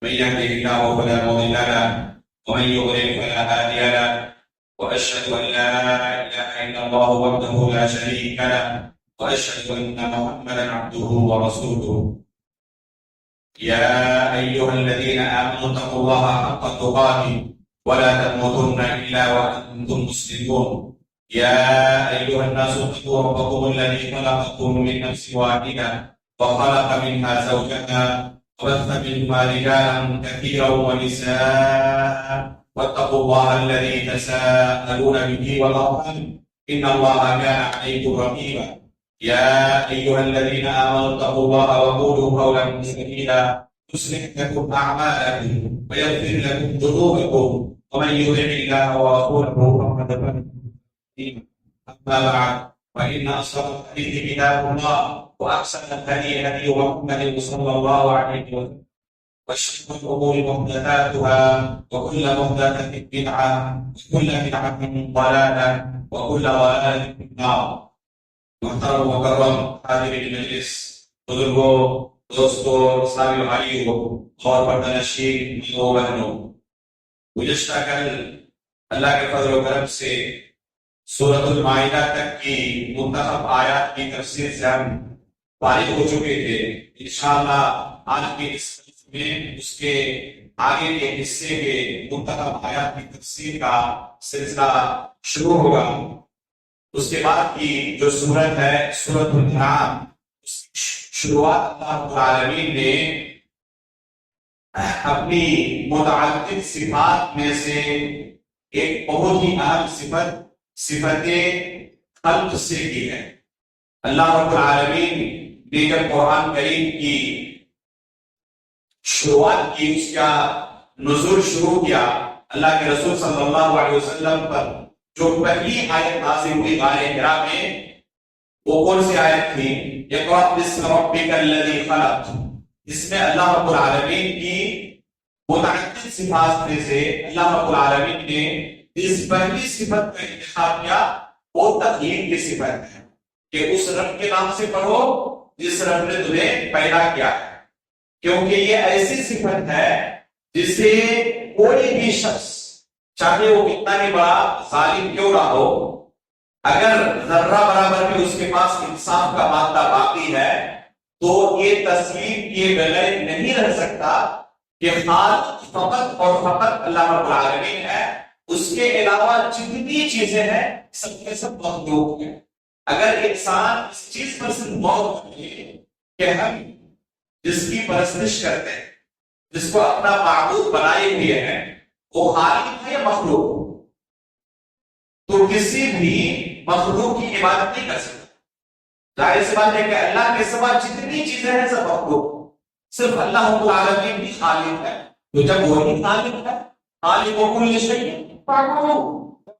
من يهده الله فلا مضل له ومن يضلل فلا هادي له واشهد ان لا اله الا الله وحده لا شريك له واشهد ان محمدا عبده ورسوله. يا ايها الذين امنوا اتقوا الله حق تقاته ولا تموتن الا وانتم مسلمون. يا ايها الناس اتقوا ربكم الذي خلقكم من نفس واحده وخلق منها زوجها وبث منهما رجالا كثيرا ونساء واتقوا الله الذي تساءلون به والارحام ان الله كان عليكم رقيبا. يا ايها الذين امنوا اتقوا الله وقولوا قولا سديدا يصلح لكم اعمالكم ويغفر لكم ذنوبكم ومن يطع الله ورسوله فقد فاز. اما بعد فان اصدق الحديث كتاب الله واحسن الهدي هدي محمد صلى الله عليه وسلم وشر الامور محدثاتها وكل محدثه بدعه وكل بدعه ضلاله وكل ضلاله في النار. محترم مکرم حاضرین مجلس، بزرگوں، دوستوں، اسلامی بھائیوں اور پردہ نشین ماؤں بہنوں، گزشتہ کل اللہ کے فضل و کرم سے سورۃ المائدہ تک کی منتخب آیات کی تفسیر سے ہم فارغ ہو چکے تھے. انشاءاللہ آج کے اس میں اس کے آگے کے حصے کے منتخب آیات کی تفسیر کا سلسلہ شروع ہوگا. اس کے بعد کی جو سورت ہے سورۃ الانعام، اس کی شروعات اللہ رب العالمین نے اپنی متعدد صفات میں سے ایک بہت ہی اہم صفت خلق سے کی ہے. اللہ رب العالمین نے جب قرآن کریم کی شروعات کی، اس کا نزول شروع کیا، اللہ کے رسول صلی اللہ علیہ وسلم پر جو پہلی آیت نازل ہوئی غار حرا میں، وہ کون سی آیت تھی؟ اقرأ باسم ربک الذی خلق. اس میں اللہ رب العالمین کی متعدد صفات میں سے اللہ رب العالمین نے اس پہلی صفت کا انتخاب کیا، وہ تخلیق کی صفت ہے کہ اس رب کے نام سے پڑھو جس رب نے تمہیں پیدا کیا ہے. کیونکہ یہ ایسی صفت ہے جسے کوئی بھی شخص، چاہے وہ کتنا ہی بڑا ظالم کیوں نہ ہو، اگر ذرہ برابر بھی اس کے پاس انصاف کا مادہ باقی ہے تو یہ تسلیم کیے بغیر نہیں رہ سکتا کہ خالق فقط اور فقط اللہ رب العالمین ہے. اس کے علاوہ جتنی چیزیں ہیں سب کے سب مخلوق ہیں. اگر انسان اس چیز پر صرف غور کرے کہ ہم جس کی پرستش کرتے ہیں، جس کو اپنا معبود بنائے ہوئے ہیں، وہ خالق ہے یا مخلوق، تو کسی بھی مخلوق کی عبادت نہیں کر سکتا. ظاہر سی بات ہے کہ اللہ کے سوا جتنی چیزیں ہیں سب مخلوق، صرف اللہ رب العالمین بھی خالق ہے. تو جب وہی خالق ہے، خالق و کل شیء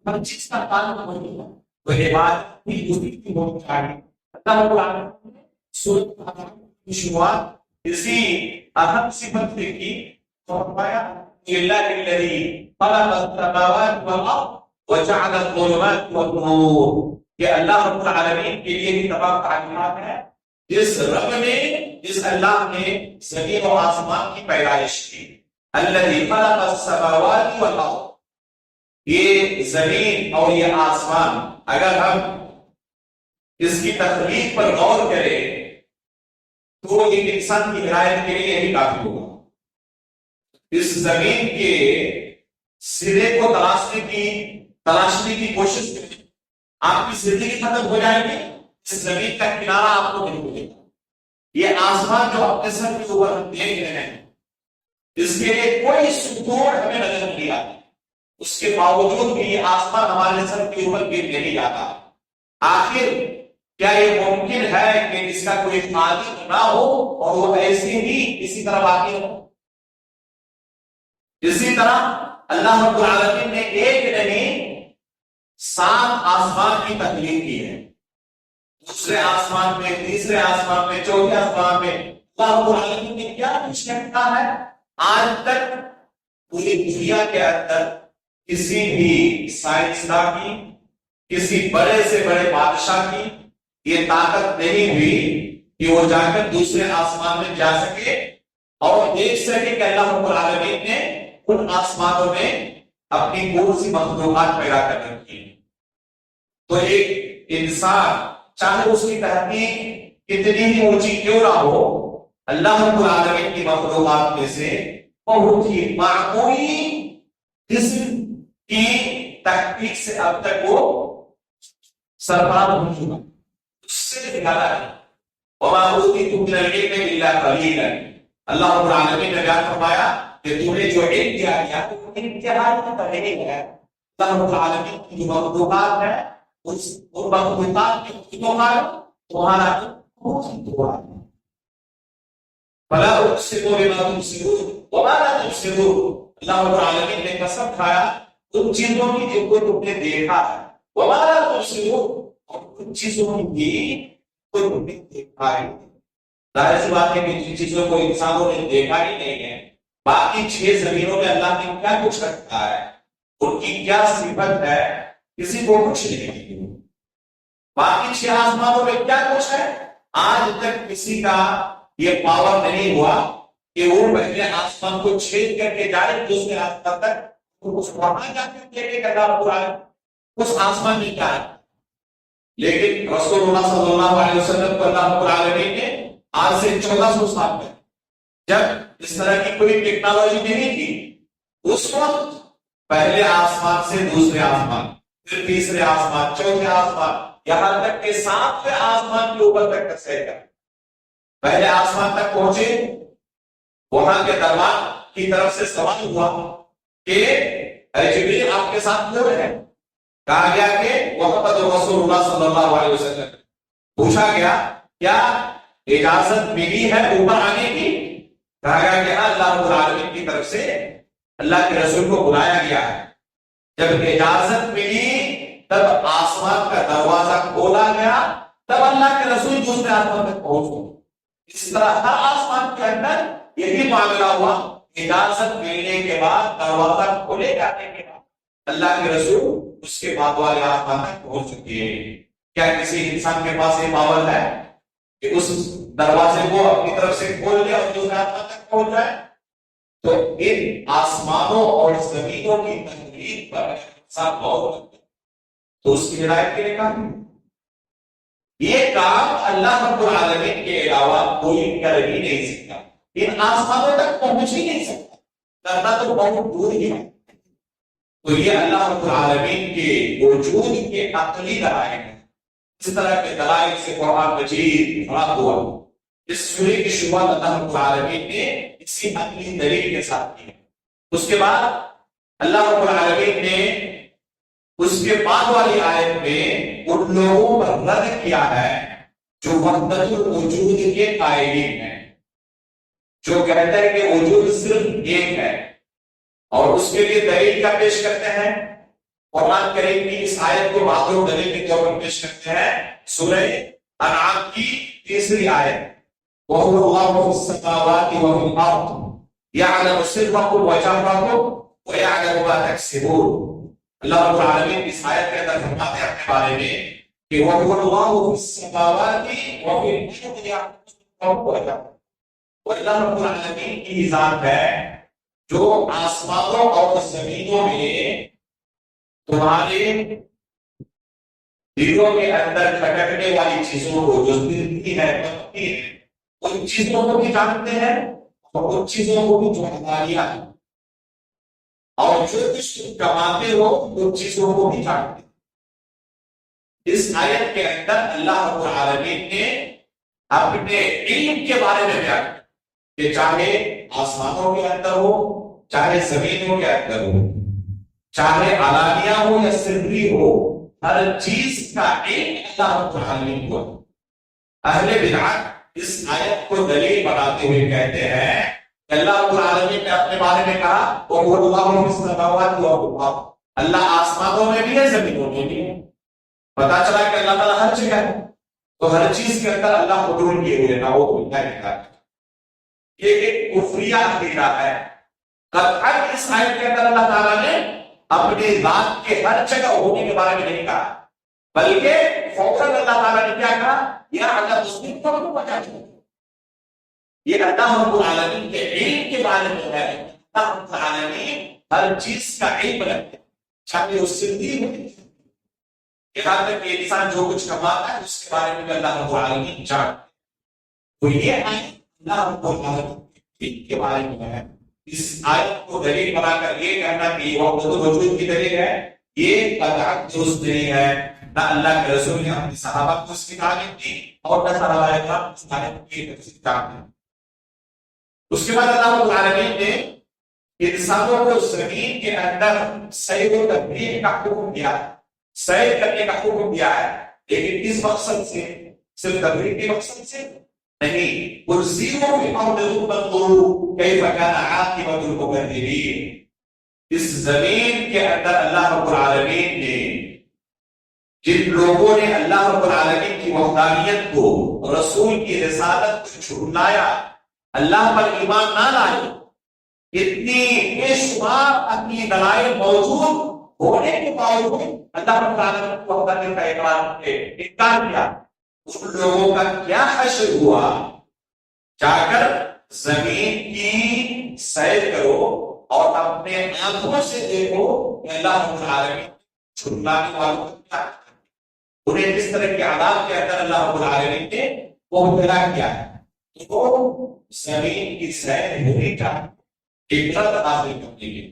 ہر چیز کا خالق وہی ہے، تو عبادت بھی اسی کی ہونی چاہیے. اللہ رب العالمین نے سورۃ الانعام کی شروعات اسی اہم صفت سے کی. فرمایا للہ الذی خلق السماوات والارض وجعل الظلمات والنور، کہ اللہ رب العالمین کے لیے ہی تمام تعلیمات ہے جس رب نے، جس اللہ نے زمین و آسمان کی پیدائش کی. الذی خلق السماوات والارض، یہ زمین اور یہ آسمان، اگر ہم اس کی تخلیق پر غور کریں تو ایک انسان کی ہدایت کے لیے یہی کافی ہوگا. اس زمین کے سرے کو تلاشنے کی کوشش کریں، آپ کی زندگی ختم ہو جائے گی، اس زمین کا کنارہ آپ کو نہیں ملے گا. یہ آسمان جو اپنے سر کے اوپر ہم دیکھ رہے ہیں، اس کے لیے کوئی ستون ہمیں نظر نہیں آتا، اس کے باوجود بھی یہ آسمان ہمارے سر کے اوپر گر نہیں جاتا. آخر کیا یہ ممکن ہے کہ اس کا کوئی خالق نہ ہو اور وہ ایسے ہی اسی طرح باقی ہو؟ اسی طرح اللہ رب العالمین نے ایک نہیں 7 آسمان کی تخلیق کی ہے. دوسرے آسمان میں، تیسرے آسمان میں، چوتھے آسمان میں اللہ رب العالمین نے کیا کچھ کہتا ہے. آج تک پوری دنیا کے اندر کسی بھی سائنسداں کی، کسی بڑے سے بڑے بادشاہ کی یہ طاقت نہیں ہوئی کہ وہ جا کر دوسرے آسمان میں جا سکے اور دیکھ سکے کہ اللہ رب العالمین نے ان آسمانوں میں اپنی کون سی مخلوقات پیدا کر رکھی ہیں۔ تو ایک انسان چاہے اس کی تحقیق کتنی ہی اونچی کیوں نہ ہو، اللہ رب العالمین کی مخلوقات میں سے بہت ہی معمولی قسم کی تحقیق سے اب تک وہ سرفراز ہو چکا، اس سے زیادہ ہے۔ وَمَا أُوتِيتُم مِّنَ الْعِلْمِ إِلَّا قَلِيلًا، اللہ رب العالمین نے بیان فرمایا کہ تمہیں جو علم دیا گیا وہ انتہائی قلیل ہے۔ اللہ رب العالمین کی جو مخلوقات ہے اس مخلوقات کے تمہارا بہت ہی تھوڑا ہے۔ فَلَا أُقْسِمُ بِمَا تُبْصِرُونَ وَمَا لَا تُبْصِرُونَ، اللہ رب العالمین نے قسم کھایا ان چیزوں کی جن کو تم نے دیکھا ہے، وَمَا لَا تُبْصِرُونَ، اور ان چیزوں کی بھی کو تم نے دیکھا ہے۔ ظاہر سی بات ہے کہ جن چیزوں کو انسانوں نے دیکھا ہی نہیں ہے، باقی 6 زمینوں میں اللہ نے کیا کچھ رکھا ہے، ان کی کیا صفت ہے، کسی کو کچھ نہیں۔ باقی 6 آسمانوں میں کیا کچھ ہے، آج تک کسی کا یہ پاور نہیں ہوا کہ وہ پہلے آسمان کو چھید کر کے جائے دوسرے آسمان تک، اس وہاں جا کر دیکھے کہ اللہ رب العالمین اس آسمان میں کیا ہے۔ لیکن رسول اللہ صلی اللہ علیہ وسلم کو اللہ رب العالمین نے آج سے 1400 سال پہلے جب اس طرح کی کوئی ٹیکنالوجی نہیں تھی، اس وقت پہلے آسمان سے دوسرے آسمان، پھر تیسرے آسمان، چوتھے آسمان، یہاں تک کہ 7ویں آسمان کے اوپر تک سیر کر پہلے آسمان تک پہنچے، وہاں کے دربار کی طرف سے سوال ہوا کہ اے جبریل آپ کے ساتھ کون ہے؟ کہا گیا کہ محمد رسول اللہ صلی اللہ علیہ وسلم۔ پوچھا گیا کیا اجازت ملی ہے اوپر آنے کی؟ کہا گیا کہ اللہ رب العالمین کی طرف سے اللہ کے رسول کو بلایا گیا ہے۔ جب اجازت ملی تب آسمان کا دروازہ کھولا گیا، تب اللہ کے رسول دوسرے آسمان تک پہنچ۔ اس طرح ہر آسمان کے اندر یہی معاملہ ہوا، اجازت ملنے کے بعد دروازہ کھولے جانے کے بعد اللہ کے رسول اس کے بعد والے آسمان تک پہنچ چکے ہیں۔ کیا کسی انسان کے پاس یہ پاور ہے کہ اس دروازے کو اپنی طرف سے کھول دے اور دوسرے آسمان تک پہنچ جائے؟ تو ان آسمانوں اور زمینوں کی تخلیق پر انسان غور کرتا ہے تو اس کی ہدایت کے لیے کام یہ کام اللہ رب العالمین کے علاوہ کوئی کر ہی نہیں سکتا، ان آسمانوں تک پہنچ ہی نہیں سکتا، کرنا تو بہت دور ہی ہے۔ تو یہ اللہ رب العالمین کے وجود کے عقلی دلائل ہیں۔ اس طرح کے دلائل سے قرآن مجید خراب ہوا۔ اس سورہ کی شروعات اللہ رب العالمین نے اسی عقلی دلیل کے ساتھ کی ہے۔ اس کے بعد اللہ رب العالمین نے اس کے بعد والی آیت میں ان لوگوں پر رد کیا ہے جو وحدت الوجود کے قائلین ہیں، جو کہتے ہیں کہ وجود صرف ایک ہے، اور اس کے لیے دلیل کیا پیش کرتے ہیں؟ قرآن کریم کی اس آیت کو معذور دلیل کے طور پر پیش کرتے ہیں سورہ انعام کی 3 آیت، وَهُوَ اللَّهُ فِي السَّمَاوَاتِ وَفِي الْأَرْضِ يَعْلَمُ سِرَّكُمْ وَجَهْرَكُمْ وَيَعْلَمُ مَا تَكْسِبُونَ۔ اللہ رب العالمین اس آیت کے اندر فرماتے ہیں اپنے بارے میں کہ وَهُوَ اللَّهُ فِي السَّمَاوَاتِ وَفِي الْأَرْضِ يَعْلَمُ سِرَّكُمْ وَجَهْرَكُمْ، وہ اللہ رب العالمین کی ذات ہے جو آسمانوں اور زمینوں میں تمہارے دلوں کے اندر کھٹکنے والی چیزوں کو جو زندگی ہے بنتی ہے ان چیزوں کو بھی جانتے ہیں، اور ان چیزوں کو بھی جو حوالیہ ہے، اور جو کچھ تم کماتے ہو ان چیزوں کو بھی جانتے ہیں۔ اس آیت کے اندر اللہ رب العالمین نے اپنے علم کے بارے میں بیان کیا کہ چاہے آسمانوں کے اندر ہو، چاہے زمینوں کے اندر ہو، چاہے علانیہ ہو یا سری ہو، ہر چیز کا علم اللہ رب العالمین کو۔ اہل بدعت اس آیت کو دلیل بناتے ہوئے کہتے ہیں کہ اللہ رب العالمین نے اپنے بارے میں کہا وَهُوَ اللَّهُ فِي السَّمَاوَاتِ وَفِي الْأَرْضِ، اللہ آسمانوں میں بھی ہے زمینوں میں بھی ہے۔ پتا چلا کہ اللہ تعالیٰ ہر جگہ ہے، تو ہر چیز کے اندر اللہ حضور کیے ہوئے نہ وہ کوئی ہے۔ یہ ایک کفریہ عقیدہ ہے۔ قطعاً اس آیت کے اندر اللہ تعالیٰ نے اپنی ذات کے ہر جگہ ہونے کے بارے میں نہیں کہا، بلکہ فوراً اللہ تعالیٰ نے کیا کہا؟ یا اللہ مسلم کو بچا یہ اللہ رب العالمین کے علم کے بارے میں ہے. اللہ رب العالمین ہر چیز کا علم رکھتے ہیں، چاہے اس سے یہاں تک کہ انسان جو کچھ کماتا ہے اس کے بارے میں بھی اللہ رب العالمین جانتے ہیں. تو یہ آیت اللہ رب العالمین کے بارے میں ہے. اس آیت کو دلیل بنا کر یہ کہنا کہ یہ وحدت الوجود کی دلیل ہے، یہ قطعاً درست نہیں ہے. نہ اللہ کے رسول نے اپنے صحابہ کو اس کی تعلیم دی اور نہ صحابہ کرام اس تعلیم کی تعلیم دی. اس کے بعد اللہ رب العالمین نے انسانوں کو زمین کے اندر سیر و تفریح کا حکم دیا ہے، سیر کرنے کا حکم دیا ہے، لیکن اس مقصد سے صرف تفریح کے مقصد سے نہیں. ارسلوا فی الارض فانظروا کیف کان عاقبۃ المکذبین. اس زمین کے اندر اللہ رب العالمین نے جن لوگوں نے اللہ رب العالمین کی وحدانیت کو، رسول کی رسالت کو جھٹلایا، اللہ پر ایمان نہ لائے، اتنی بے شمار اپنی دلائل موجود ہونے کے باوجود اللہ رب العالمین کی وحدانیت کا انکار کیا، ان لوگوں کا کیا حشر ہوا؟ جا کر زمین کی سیر کرو اور اپنے آنکھوں سے دیکھو کہ اللہ رب العالمین جھٹلانے والوں کو کیا، انہیں جس طرح کے عذاب کے اندر اللہ رب العالمین نے مبتلا کیا ہے. تو زمین کی سیر ہونی چاہیے عبرت حاصل کرنے کے لیے.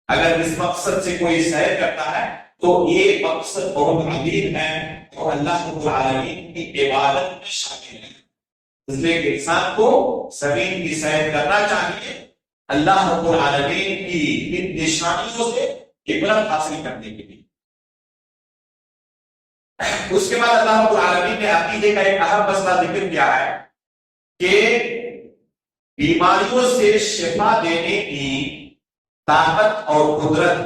اگر اس مقصد سے کوئی سیر کرتا ہے تو یہ مقصد بہت عظیم ہے اور اللہ رب العالمین کی عبادت میں شامل ہے. اس لیے کہ انسان کو زمین کی سیر کرنا چاہیے اللہ رب العالمین کی ان نشانیوں سے عبرت حاصل کرنے کے لیے. اس کے بعد اللہ رب العالمین نے عقیدے کا ایک اہم مسئلہ ذکر کیا ہے کہ بیماریوں سے شفا دینے کی طاقت اور قدرت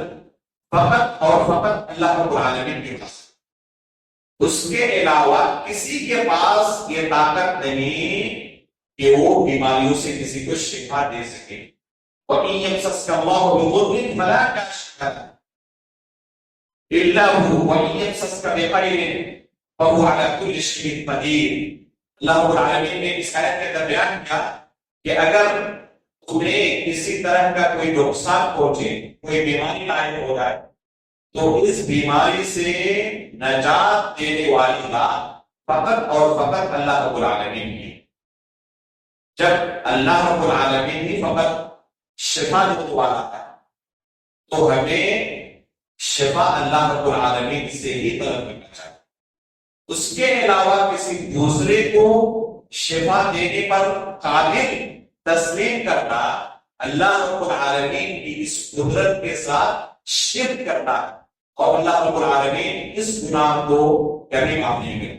فقط اور فقط اللہ رب العالمین کے پاس، اس کے علاوہ کسی کے پاس یہ طاقت نہیں کہ وہ بیماریوں سے کسی کو شفا دے سکے. وَإِن يَمْسَسْكَ اللَّهُ بِضُرٍّ فَلَا كَاشِفَ لَهُ إِلَّا هُوَ وَإِن يَمْسَسْكَ بِخَيْرٍ فَهُوَ عَلَى كُلِّ شَيْءٍ قَدِيرٌ. اللہ رب العالمین نے اس آیت کے اندر بیان کیا کہ اگر تمہیں کسی طرح کا کوئی نقصان پہنچے، کوئی بیماری لاحق ہو جائے، تو اس بیماری سے نجات دینے والی بات فقط اور فقط اللہ رب العالمین کی. جب اللہ رب العالمین ہی فقط شفا دینے والا ہے تو ہمیں شفا اللہ رب العالمین سے ہی طلب کرنا چاہیے. اس کے علاوہ کسی دوسرے کو شفا دینے پر قادر تسلیم کرنا اللہ رب العالمین کی اس قدرت کے ساتھ شرک کرنا ہے اور اللہ رب العالمین اس گناہ کو کبھی معاف نہیں کرے.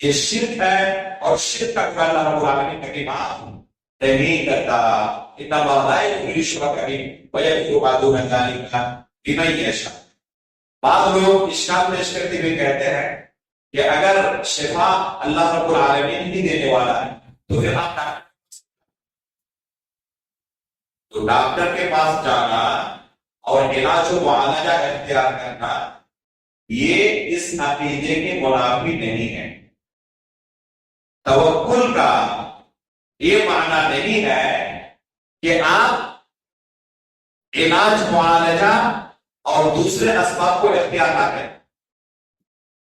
یہ شرک ہے اور شرک کا اللہ رب العالمین کبھی معاف نہیں کرتا. ان اللہ لا یغفر الشرک به ویغفر ما دون ذلک لمن یشاء. بعض لوگ اشکال پیش کرتے ہوئے کہتے ہیں کہ اگر شفا اللہ رب العالمین ہی دینے والا ہے تو پھر آپ تو ڈاکٹر کے پاس جانا اور علاج و معالجہ اختیار کرنا یہ اس عقیدے کے منافی نہیں ہے. توکل کا یہ معنی نہیں ہے کہ آپ علاج معالجہ اور دوسرے اسباب کو اختیار نہ کریں،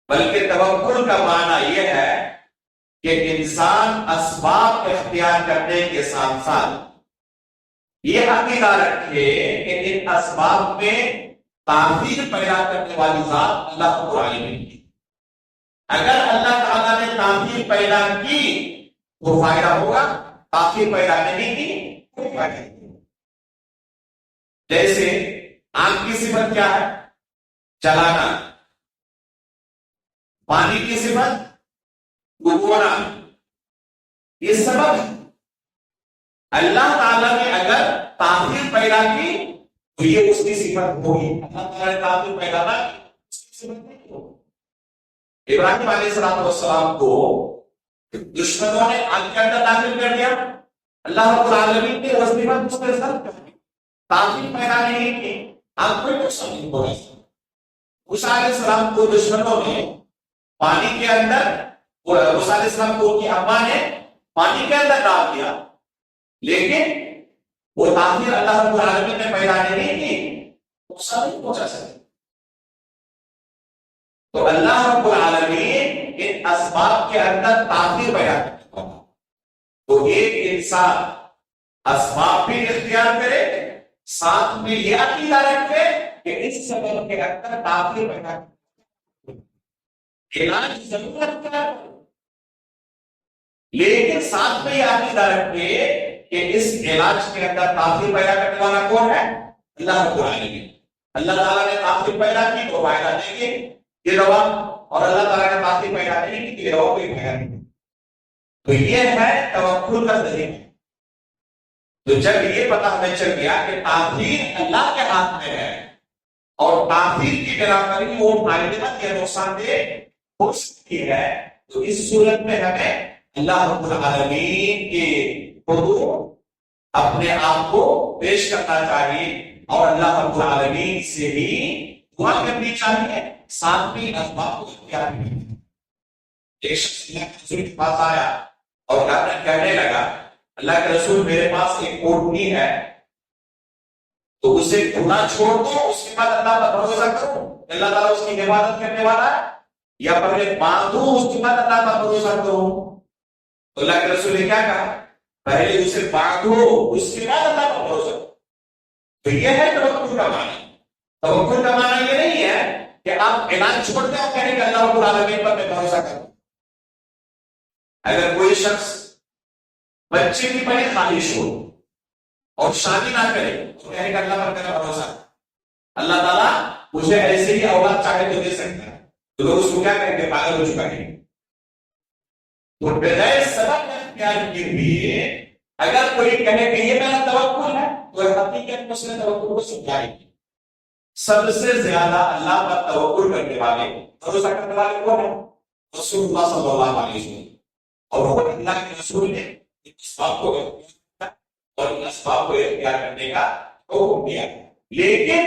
بلکہ توکل کا معنی یہ ہے کہ انسان اسباب اختیار کرنے کے ساتھ ساتھ یہ عقیدہ رکھے کہ ان اسباب میں تاثیر پیدا کرنے والی ذات اللہ رب العالمین کی. اگر اللہ تعالیٰ نے تاثیر پیدا کی تو فائدہ ہوگا، تاثیر پیدا نہیں کی کوئی فائدہ نہیں. جیسے آگ کی صفت کیا ہے؟ جلانا. پانی کی صفت ڈبونا. یہ سبب اللہ تعالیٰ نے اگر تاثیر پیدا کی تو یہ اس کی صفت ہوگی. اللہ تعالیٰ نے تاثیر پیدا نہ کی اس کی صفت نہیں ہوگی. ابراہیم علیہ السلام کو دشمنوں نے آگ کے اندر داخل کر دیا، اللہ رب العالمین نے وہ صفت اس کے ساتھ تاثیر پیدا نہیں کی، آگ کوئی نقصان نہیں ہوا. موسیٰ علیہ السلام کو دشمنوں نے پانی کے اندر، موسیٰ علیہ السلام کو ان کی اماں نے پانی کے اندر ڈال دیا، لیکن وہ تاثیر اللہ رب العالمین نے پیدا نہیں کی، نقصان نہیں پہنچا سکے۔ تو اللہ رب العالمین ان اسباب کے اندر تاثیر پیدا کرتا ہے۔ تو ایک انسان اسباب بھی اختیار کرے، ساتھ میں یہ عقیدہ رکھے کہ اس سبب کے اندر تاثیر پیدا کرتا ہے، علاج ضرورت کا، لیکن ساتھ میں یہ عقیدہ رکھے کہ اس علاج کے اندر تاثیر پیدا کرنے والا کون ہے؟ اللہ رب العالمین۔ اللہ تعالیٰ نے تاثیر پیدا کی تو فائدہ دیں گے یہ دوا، اور اللہ تعالیٰ نے تاثیر پیدا نہیں کی تو یہ دوا کوئی فائدہ نہیں۔ تو یہ ہے توکل کا طریقہ۔ تو جب یہ پتہ ہمیں چل گیا کہ تاثیر اللہ کے ہاتھ میں ہے اور تاثیر کی بنا پر ہی وہ فائدے مند یا نقصان دہ ہو سکتی ہے، تو اس صورت میں ہمیں اللہ رب العالمین کے حضور اپنے آپ کو پیش کرنا چاہیے اور اللہ رب العالمین سے بھی دعا کرنی چاہیے، ساتھ بھی اسباب کو اختیار کرنا چاہیے۔ ایک شخص اللہ کے رسول کے پاس آیا اور کہنے لگا اللہ کے رسول میرے پاس ایک اونٹنی ہے، تو اسے گناہ چھوڑ دو، اس کے بعد اللہ پر بھروسہ کرو، اللہ تعالیٰ اس کی حفاظت کرنے والا ہے، یا پہلے باندھو اس کے بعد اللہ پر بھروسہ کرو؟ تو اللہ کے رسول نے کیا کہا؟ پہلے اسے باندھو، اس کے بعد اللہ پر بھروسہ کرو۔ تو یہ ہے توکل کا معنی۔ توکل کا معنی یہ نہیں ہے کہ آپ علاج چھوڑ دیں اور کہیں کہ اللہ رب العالمین پر میں بھروسہ کروں۔ اگر کوئی شخص بچے کی بڑی خواہش ہو اور شادی نہ کرے تو کہے کہ اللہ پر میرا بھروسہ ہے، اللہ تعالیٰ مجھے ایسے ہی اولاد چاہے تو دے سکتا ہے، تو لوگ اس کو کیا کہیں گے؟ پاگل ہو چکا ہے۔ تو بغیر سبب اختیار کے لیے اگر کوئی کہے کہ یہ میرا توکل ہے تو حقیقت میں اس نے توکل کو سمجھائی گی۔ سب سے زیادہ اللہ پر توکل کرنے والے، بھروسہ کرنے والے کون ہیں؟ رسول اللہ صلی اللہ علیہ وسلم۔ اور وہ اللہ کے رسول نے اسباب کو اختیار اور ان اسباب کو اختیار کرنے کا حکم دیا، لیکن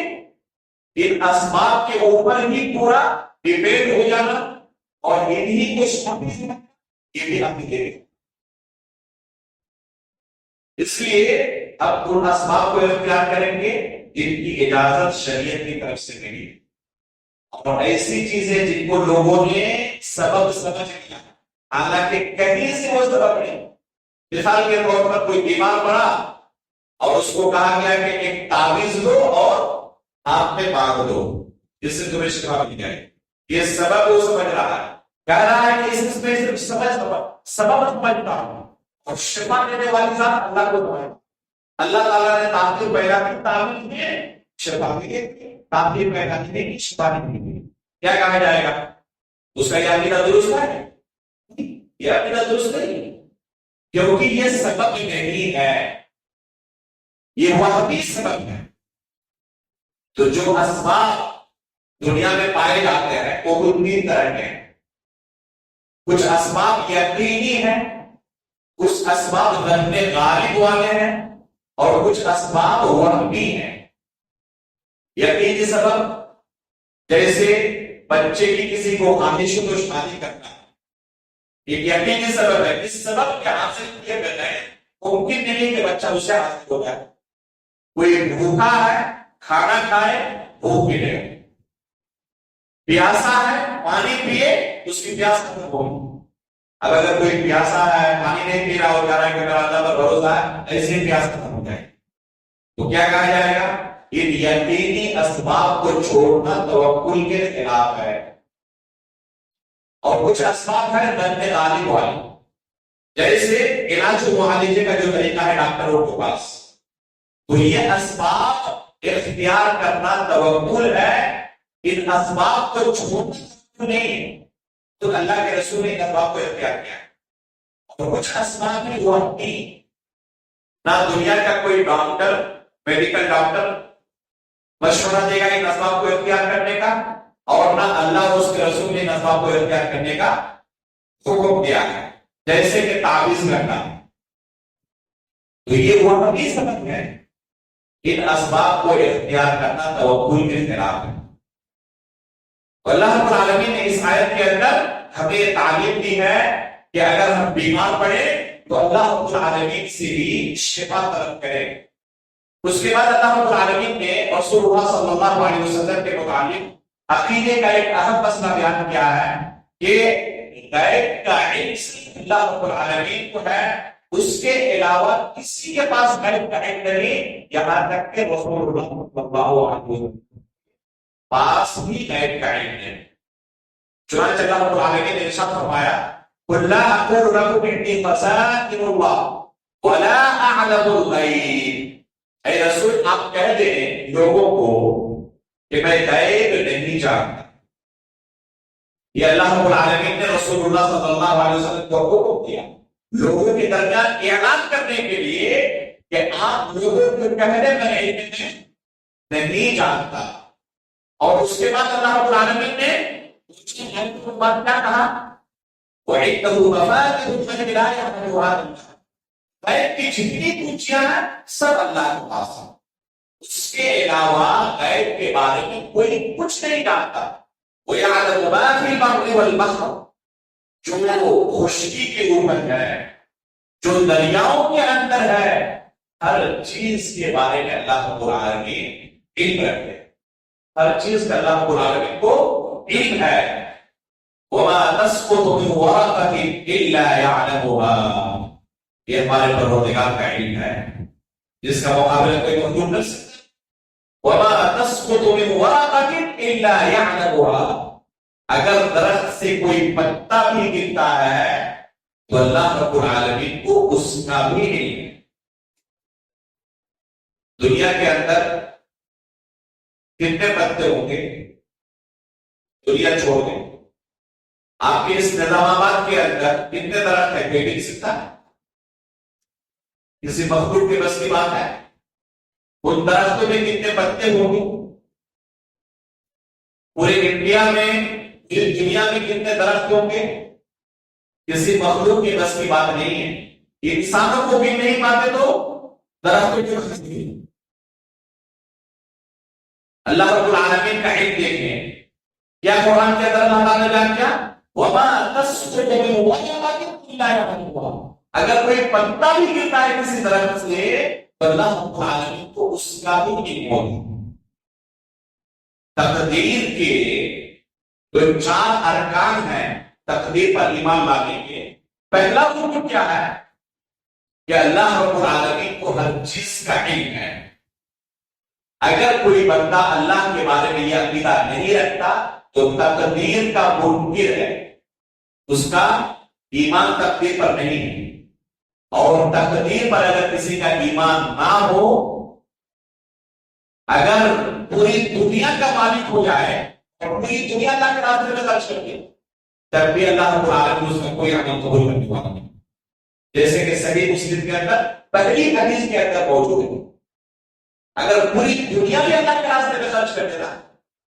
ان اسباب کے اوپر ہی پورا ڈیپینڈ ہو جانا اور انہی کو شامل یہ بھی ہم دے۔ اس لیے اب ان اسباب کو اختیار کریں گے جن کی اجازت شریعت کی طرف سے ملی، اور ایسی چیزیں جن کو لوگوں نے سبب سمجھ لیا حالانکہ کہیں سے وہ سبب نہیں۔ مثال کے طور پر کوئی بیمار پڑا اور اس کو کہا گیا کہ ایک تعویذ لو اور ہاتھ میں باندھ دو، جس سے تمہیں شفا مل جائے، یہ سبب وہ سمجھ رہا ہے، کہہ رہا ہے کہ اس میں صرف سبب سمجھتا ہوں، اور شفا دینے والی ذات اللہ کو سمجھتا۔ اللہ تعالیٰ نے تعبیر پیدا کی، تعبیر میں شفا ملی، تعبیر پیدا کی شفا نہیں ملی، کیا کہا جائے گا؟ اس کا یہ عقیدہ درست ہے؟ یہ عقیدہ درست نہیں، کیونکہ یہ سبب نہیں ہے، یہ وہمی سبب ہے۔ تو جو اسباب دنیا میں پائے جاتے ہیں وہ تین طرح کے، کچھ اسباب یقینی ہیں، کچھ اسباب ظن غالب والے ہیں، اور کچھ اسباب وہمی ہیں۔ یقینی سبب جیسے بچے کی کسی کو خواہش ہو تو شادی کرنا ایک یقینی سبب ہے، اس سبب کے حاصل کیے بغیر ممکن نہیں کہ بچہ اسے حاصل ہو جائے۔ کوئی بھوکا ہے، کھانا کھائے، بھوک ملے گا، پیاسا ہے، پانی پیے، اس کی پیاس ختم ہوگی۔ اب اگر کوئی پیاسا ہے، پانی نہیں پی رہا اور کہہ رہا ہے کہ میرا اللہ پر بھروسہ ہے، ایسے ہی پیاس ختم ہو جائے تو کیا کہا جائے گا؟ ان یقینی اسباب کو چھوڑنا توکل کے خلاف ہے۔ اور کچھ اسباب ہے ظن غالب والی، جیسے علاج و معالجے کا جو طریقہ ہے ڈاکٹروں کے پاس، تو یہ اسباب اختیار کرنا توکل ہے، ان اسباب کو چھوڑنا نہیں۔ تو اللہ کے رسول نے ان اسباب کو اختیار کیا، اور کچھ اسباب ہیں وہ نہ دنیا کا کوئی ڈاکٹر، میڈیکل ڈاکٹر مشورہ دے گا ان اسباب کو اختیار کرنے کا، اور نہ اللہ اور اس کے رسول نے ان اسباب کو اختیار کرنے کا حکم دیا ہے، جیسے کہ تعویذ کرنا۔ تو یہ وہ بھی سبب ہے، ان اسباب کو اختیار کرنا توکل کے خلاف ہے۔ اللہ رب العالمین نے اس آیت کے اندر ہمیں تعلیم دی ہے کہ اگر ہم بیمار پڑے تو اللہ رب العالمین سے بھی شفا طلب کریں۔ اس کے بعد اللہ رب العالمین نے رسول اللہ صلی اللہ علیہ وسلم کے متعلق عقیدے کا ایک اہم مسئلہ بیان کیا ہے کہ غیب کا علم صرف اللہ رب العالمین کو ہے، اس کے علاوہ کسی کے پاس غیب کا علم نہیں، یہاں تک کہ رسول اللہ صلی اللہ علیہ وسلم پاس بھی غیب کا علم ہے۔ چنانچہ اللہ رب العالمین نے ارشاد فرمایا قُلْ لَا أَقُولُ لَكُمْ عِنْدِي خَزَائِنُ اللَّهِ وَلَا أَعْلَمُ الْغَيْبَ، اے رسول آپ کہہ دیں لوگوں کو کہ میں غیب نہیں جانتا۔ یہ اللہ رب العالمین نے رسول اللہ صلی اللہ علیہ وسلم کو حکم دیا لوگوں کے درمیان اعلان کرنے کے لیے کہ آپ لوگوں کو کہہ دیں میں علم نہیں جانتا۔ اور اس کے بعد اللہ رب العالمین نے اس کی بات کیا کہا وَعِنْدَهُ مَفَاتِحُ الْغَيْبِ لَا يَعْلَمُهَا إِلَّا هُوَ، غیب کی جتنی کنجیاں ہیں سب اللہ کے پاس ہیں، اس کے علاوہ غیب کے بارے میں کوئی کچھ نہیں جانتا۔ وَيَعْلَمُ مَا فِي الْبَرِّ وَالْبَحْرِ، جو خشکی کے اوپر ہے، جو دریاؤں کے اندر ہے، ہر چیز کے بارے میں اللہ رب العالمین علم رکھتے، ہر چیز کا اللہ رب العالمین کو علم ہے۔ وَمَا تَسْقُطُ مِنْ وَرَقَةٍ إِلَّا يَعْلَمُهَا، یہ ہمارے پروردگار کا علم ہے جس کا مقابلہ کوئی مخلوق نہیں سکتا۔ وَمَا تَسْقُطُ مِنْ وَرَقَةٍ إِلَّا يَعْلَمُهَا، اگر درخت سے کوئی پتا بھی گرتا ہے تو اللہ رب العالمین کو اس کا بھی علم ہے۔ دنیا کے اندر کتنے پتے ہوں گے؟ دنیا چھوڑ دیں، آپ کے اس نظام آباد کے اندر کتنے درخت ہیں؟ کوئی بھی نہیں سکتا، کسی مخلوق کے بس کی بات ہے؟ ان درختوں میں کتنے پتے ہوں گے؟ پورے انڈیا میں دنیا میں کتنے درخت ہوں گے؟ کسی مخلوق کے بس کی بات نہیں ہے۔ انسانوں کو بھی نہیں پاتے تو درختوں کی بس نہیں۔ اللہ رب العالمین کا علم دیکھیں، کیا قرآن کے اندر اللہ تعالیٰ نے بیان کیا وَمَا تَسْقُطُ مِنْ وَرَقَةٍ إِلَّا يَعْلَمُهَا، اگر کوئی پتا بھی گرتا ہے کسی درخت سے تو اللہ رب العالمین کو اس کا بھی علم ہوگا۔ تقدیر کے جو 4 ارکان ہیں تقدیر پر ایمان لانے کے، پہلا رکن کیا ہے کہ اللہ رب العالمین کو ہر چیز کا علم ہے۔ اگر کوئی بندہ اللہ کے بارے میں یہ عقیدہ نہیں رکھتا تو تقدیر کا منکر ہے، اس کا ایمان تقدیر پر نہیں ہے۔ اور تقدیر پر اگر کسی کا ایمان نہ ہو، اگر پوری دنیا کا مالک ہو جائے اور پوری دنیا اللہ کے راستے میں خرچ کر دے تب بھی اللہ رب العالمین اس کا کوئی عمل قبول کرنے والا نہیں، جیسے کہ صحیح مسلم کے اندر پہلی حدیث کے اندر موجود ہے۔ اگر پوری دنیا بھی اللہ کے راستے میں خرچ کر دیتا،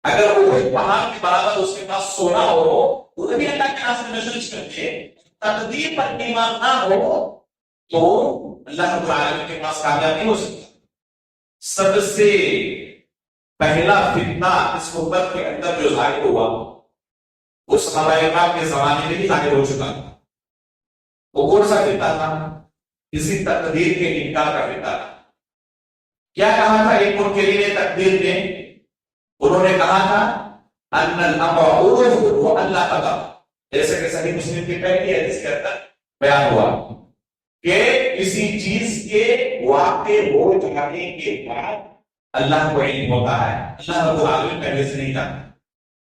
اگر وہ کوئی پہاڑ کے برابر اس کے پاس سونا ہو وہ بھی اللہ کے راستے میں خرچ کر دے، تقدیر پر ایمان نہ ہو تو اللہ رب العالمین کے پاس کامیاب نہیں ہو سکتا۔ سب سے پہلا فتنہ اس امت کے اندر جو ظاہر ہوا وہ صحابہ کرام کے زمانے میں بھی ظاہر ہو چکا تھا۔ وہ کون سا فتنہ تھا؟ کسی تقدیر کے انکار کا فتنہ تھا۔ کیا کہا تھا ایک منکرین تقدیر نے؟ انہوں نے کہا تھا ان الامر عرف وان لا قدر، جیسے کہ صحیح مسلم کی پہلی حدیث کے اندر بیان ہوا کہ کسی چیز کے واقع ہو جانے کے بعد اللہ کو علم ہوتا ہے، اللہ رب العالمین پہلے سے نہیں جانتا۔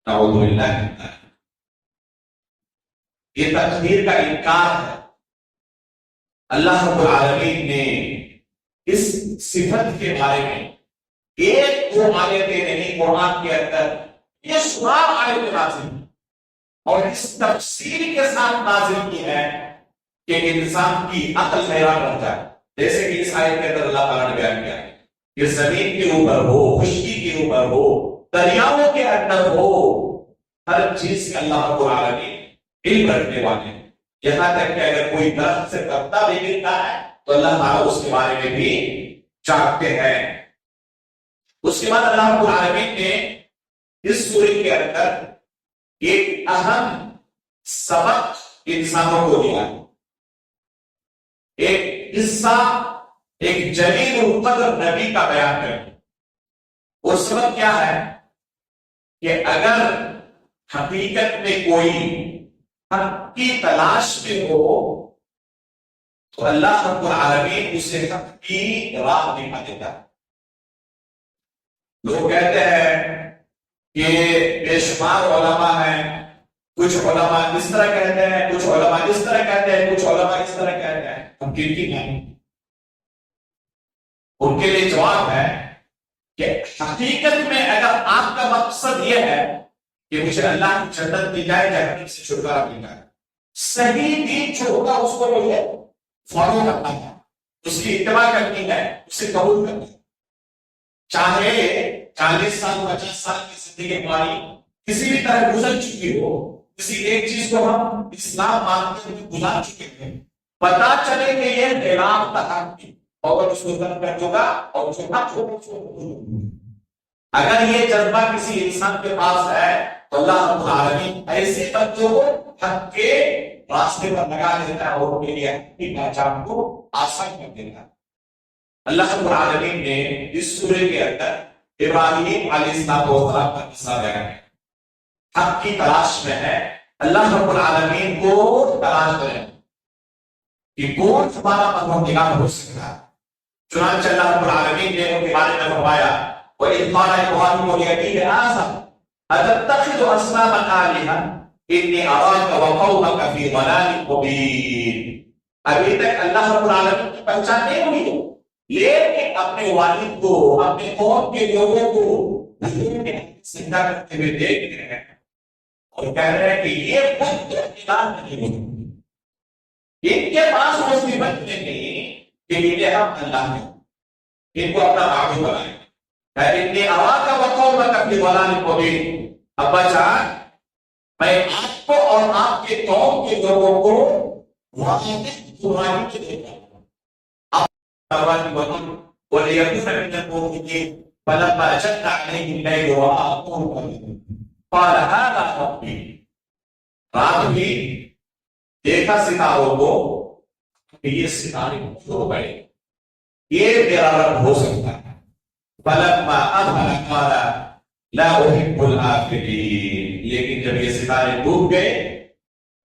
نعوذ باللہ من ذلک، یہ تقدیر کا انکار ہے۔ اللہ رب العالمین نے اس صفت کے بارے میں ایک دو آیتیں نہیں قرآن کے اندر یہ شمار آیتیں نازل ہیں اور اس تفصیل کے ساتھ نازل کی ہے کہ انسان کی عقل حیران رہ جائے۔ جیسے کہ اس آیت کے اندر اللہ تعالیٰ نے بیان کیا ہے کہ زمین کے اوپر ہو، خشکی کے اوپر ہو، دریاؤں کے اندر ہو، ہر چیز کا اللہ رب العالمین علم رکھنے والے ہیں۔ یہاں تک کہ اگر کوئی درخت سے پتا بھی گرتا ہے تو اللہ تعالیٰ اس کے بارے میں بھی جانتے ہیں۔ اس کے بعد اللہ رب العالمین نے اس سورہ کے اندر ایک اہم سبق انسانوں کو دیا۔ ایک قصہ ایک جلیل القدر نبی کا بیان کریں. وہ سبب کیا ہے کہ اگر حقیقت میں کوئی حق کی تلاش میں ہو تو اللہ رب العالمین اسے حق کی راہ دکھا دیتا ہے. لوگ کہتے ہیں کہ بے شمار علماء ہیں، کچھ علماء اس طرح کہتے ہیں، کچھ علماء اس طرح کہتے ہیں، کچھ علماء اس طرح کہتے ہیں. ہم کن کی مانیں؟ ان کے لیے جواب ہے کہ حقیقت میں اگر آپ کا مقصد یہ ہے کہ مجھے اللہ کی جنت مل جائے، جہنم سے چھٹکارا مل جائے، صحیح دین جو ہوگا اس کو مجھے فالو کرنا ہے، اس کی اتباع کرنی ہے، اسے قبول کرنا ہے. چاہے 40 سال 50 سال کی زندگی ہماری کسی بھی طرح گزر چکی ہو، کسی ایک چیز کو ہم اسلام مانتے ہوئے گزار چکے ہیں، پتا چلے کہ یہ خلاف حق کی اور اس کو ترک کر دوں گا اور اس کو حق چھوڑ. اگر یہ جذبہ کسی انسان کے پاس ہے تو اللہ رب العالمین ایسے بندوں کو حق کے راستے پر لگا دیتا ہے اور ان کے لیے حق کی پہچان کو آسان کر دیتا ہے. اللہ رب العالمین نے اس سورے کے اندر ابراہیم علیہ السلام کا قصہ بیان ہے. حق کی تلاش میں ہے، اللہ رب العالمین کو تلاش کریں کہ کون ہمارا پروردگار ہو سکتا ہے. چنانچہ اللہ رب العالمین نے ان کے بارے میں فرمایا وَإِذْ قَالَ إِبْرَاهِيمُ لِأَبِيهِ آزَرَ أَتَتَّخِذُ أَصْنَامًا آلِهَةً إِنِّي أَرَاكَ وَقَوْمَكَ فِي ضَلَالٍ مُبِينٍ. ابھی تک اللہ رب العالمین کی پہچان نہیں ہوئی ہے، لیکن اپنے والد کو، اپنے قوم کے لوگوں کو سجدہ کرتے ہوئے دیکھ رہے ہیں اور کہہ رہے ہیں کہ یہ خود اعلان نہیں ہوتی، ان کے پاس مصیبت نہیں کہ انہیں ہم اللہ ہیں، ان کو اپنا معبود بنائیں. انی اراک وقومک فی ضلال مبین. ابا جان، میں آپ کو اور آپ کے قوم کے لوگوں کو واضح گمراہی میں دیکھ رہا ہوں. وَلِيَكُونَ مِنَ الْمُؤْمِنِينَ فَلَمَّا جَنَّ عَلَيْهِ اللَّيْلُ رَأَىٰ كَوْكَبًا قَالَ هَٰذَا رَبِّي. رات بھی دیکھا ستاروں کو کہ یہ ستارے ہو گئے، یہ میرا رب ہو سکتا ہے. فَلَمَّا أَفَلَ قَالَ لَا أُحِبُّ الْآفِلِينَ. لیکن جب یہ ستارے ڈوب گئے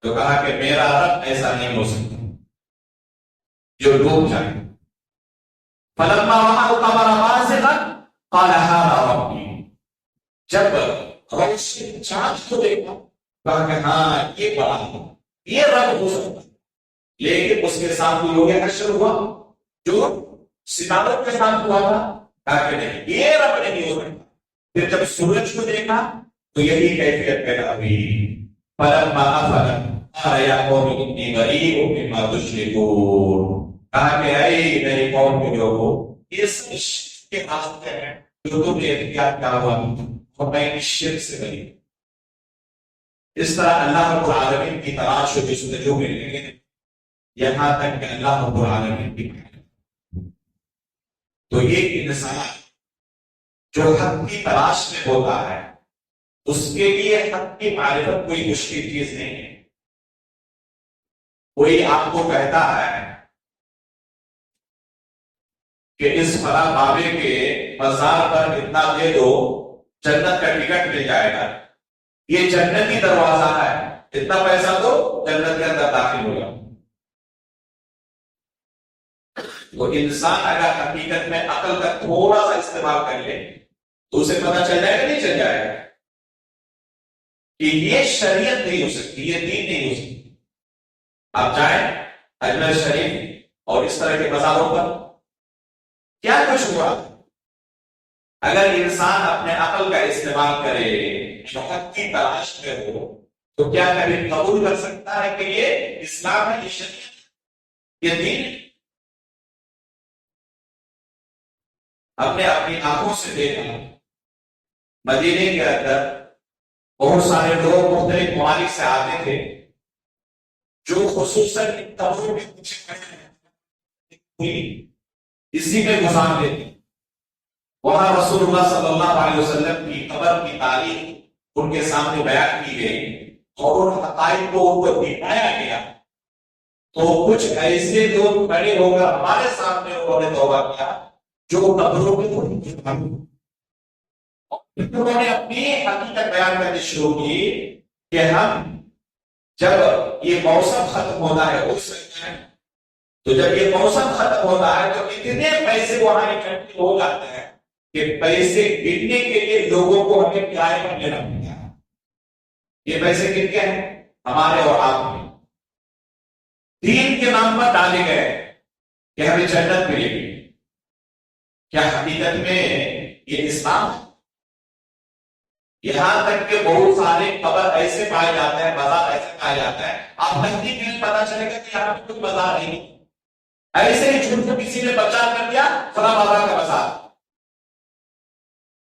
تو کہا کہ میرا رب ایسا نہیں ہو سکتا جو ڈوب جائے. فَلَمَّا رَأَى الْقَمَرَ بَازِغًا قَالَ هَٰذَا رَبِّي. جب روشن چاند کو دیکھا کہا کہ ہاں یہ بڑا ہے، یہ رب ہو سکتا ہے. لیکن اس کے ساتھ لوگ حشر ہوا جو ستاروں کے ساتھ ہوا تھا، کہا کہ نہیں یہ رب نہیں ہو سکتا. پھر جب سورج کو دیکھا تو یہی کیفیت پیدا ہوئی. فَلَمَّا أَفَلَ قَالَ يَا قَوْمِ إِنِّي بَرِيءٌ مِّمَّا تُشْرِكُونَ. کہا کہ اے میری قوم کے لوگوں، اس شرک کے راستے ہیں جو تم نے اختیار کیا ہوا اور میں اس شرک سے بری. اس طرح اللہ رب العالمین کی تلاش و جستجو میں لگے یہاں تک کہ اللہ رب العالمین کی. تو یہ انسان جو حق کی تلاش میں ہوتا ہے اس کے لیے حق کی معرفت کوئی مشکل چیز نہیں ہے. کوئی آپ کو کہتا ہے کہ اس فلاں بابے کے بازار پر اتنا دے دو جنت کا ٹکٹ مل جائے گا، یہ جنتی دروازہ ہے، اتنا پیسہ دو جنت کے اندر داخل ہو جاؤ. تو انسان اگر حقیقت میں عقل کا تھوڑا سا استعمال کر لے تو اسے پتہ چل جائے گا، نہیں چل جائے گا کہ یہ شریعت نہیں ہو سکتی، یہ دین نہیں ہو سکتی. آپ جائیں اجمیر شریف اور اس طرح کے مزاروں پر کیا کچھ ہوا. اگر انسان اپنے عقل کا استعمال کرے، حق کی تلاش میں ہو، تو کیا کبھی قبول کر سکتا ہے کہ یہ اسلام ہے، یہ شریعت، یہ دین ہے؟ اپنی آنکھوں سے دیکھا مدینے کے اندر بہت سارے لوگ مختلف ممالک سے آتے تھے جو خصوصاً اسی میں گزار دیتے. وہاں رسول اللہ صلی اللہ علیہ وسلم کی قبر کی تاریخ ان کے سامنے بیان کی گئی اور ان حقائق کو ان کو دکھایا گیا تو کچھ ایسے لوگ کھڑے ہو کر ہمارے سامنے انہوں نے توبہ کیا جو قبروں کے انہوں نے اپنی حقیقت بیان کرنی شروع کی کہ ہم جب یہ موسم ختم ہوتا ہے اس میں، تو جب یہ موسم ختم ہوتا ہے تو اتنے پیسے وہاں اکٹھے ہو جاتے ہیں کہ پیسے گننے کے لیے لوگوں کو ہمیں کرائے پر لینا پڑتا ہے۔ یہ پیسے کن کے ہیں؟ ہمارے اور آپ کے، دین کے نام پر ڈالے گئے کہ ہمیں جنت ملے گی۔ کیا حقیقت میں یہ اسلام ہے؟ یہاں تک کہ بہت سارے قبر ایسے پائے جاتے ہیں، بازار ایسے پائے جاتا ہے، آپ تحقیق میں پتا چلے گا کہ یہاں پہ کوئی بازار نہیں، ایسے ہی جھوٹ کو کسی نے پرچار کر دیا فلاں بازار کا بازار۔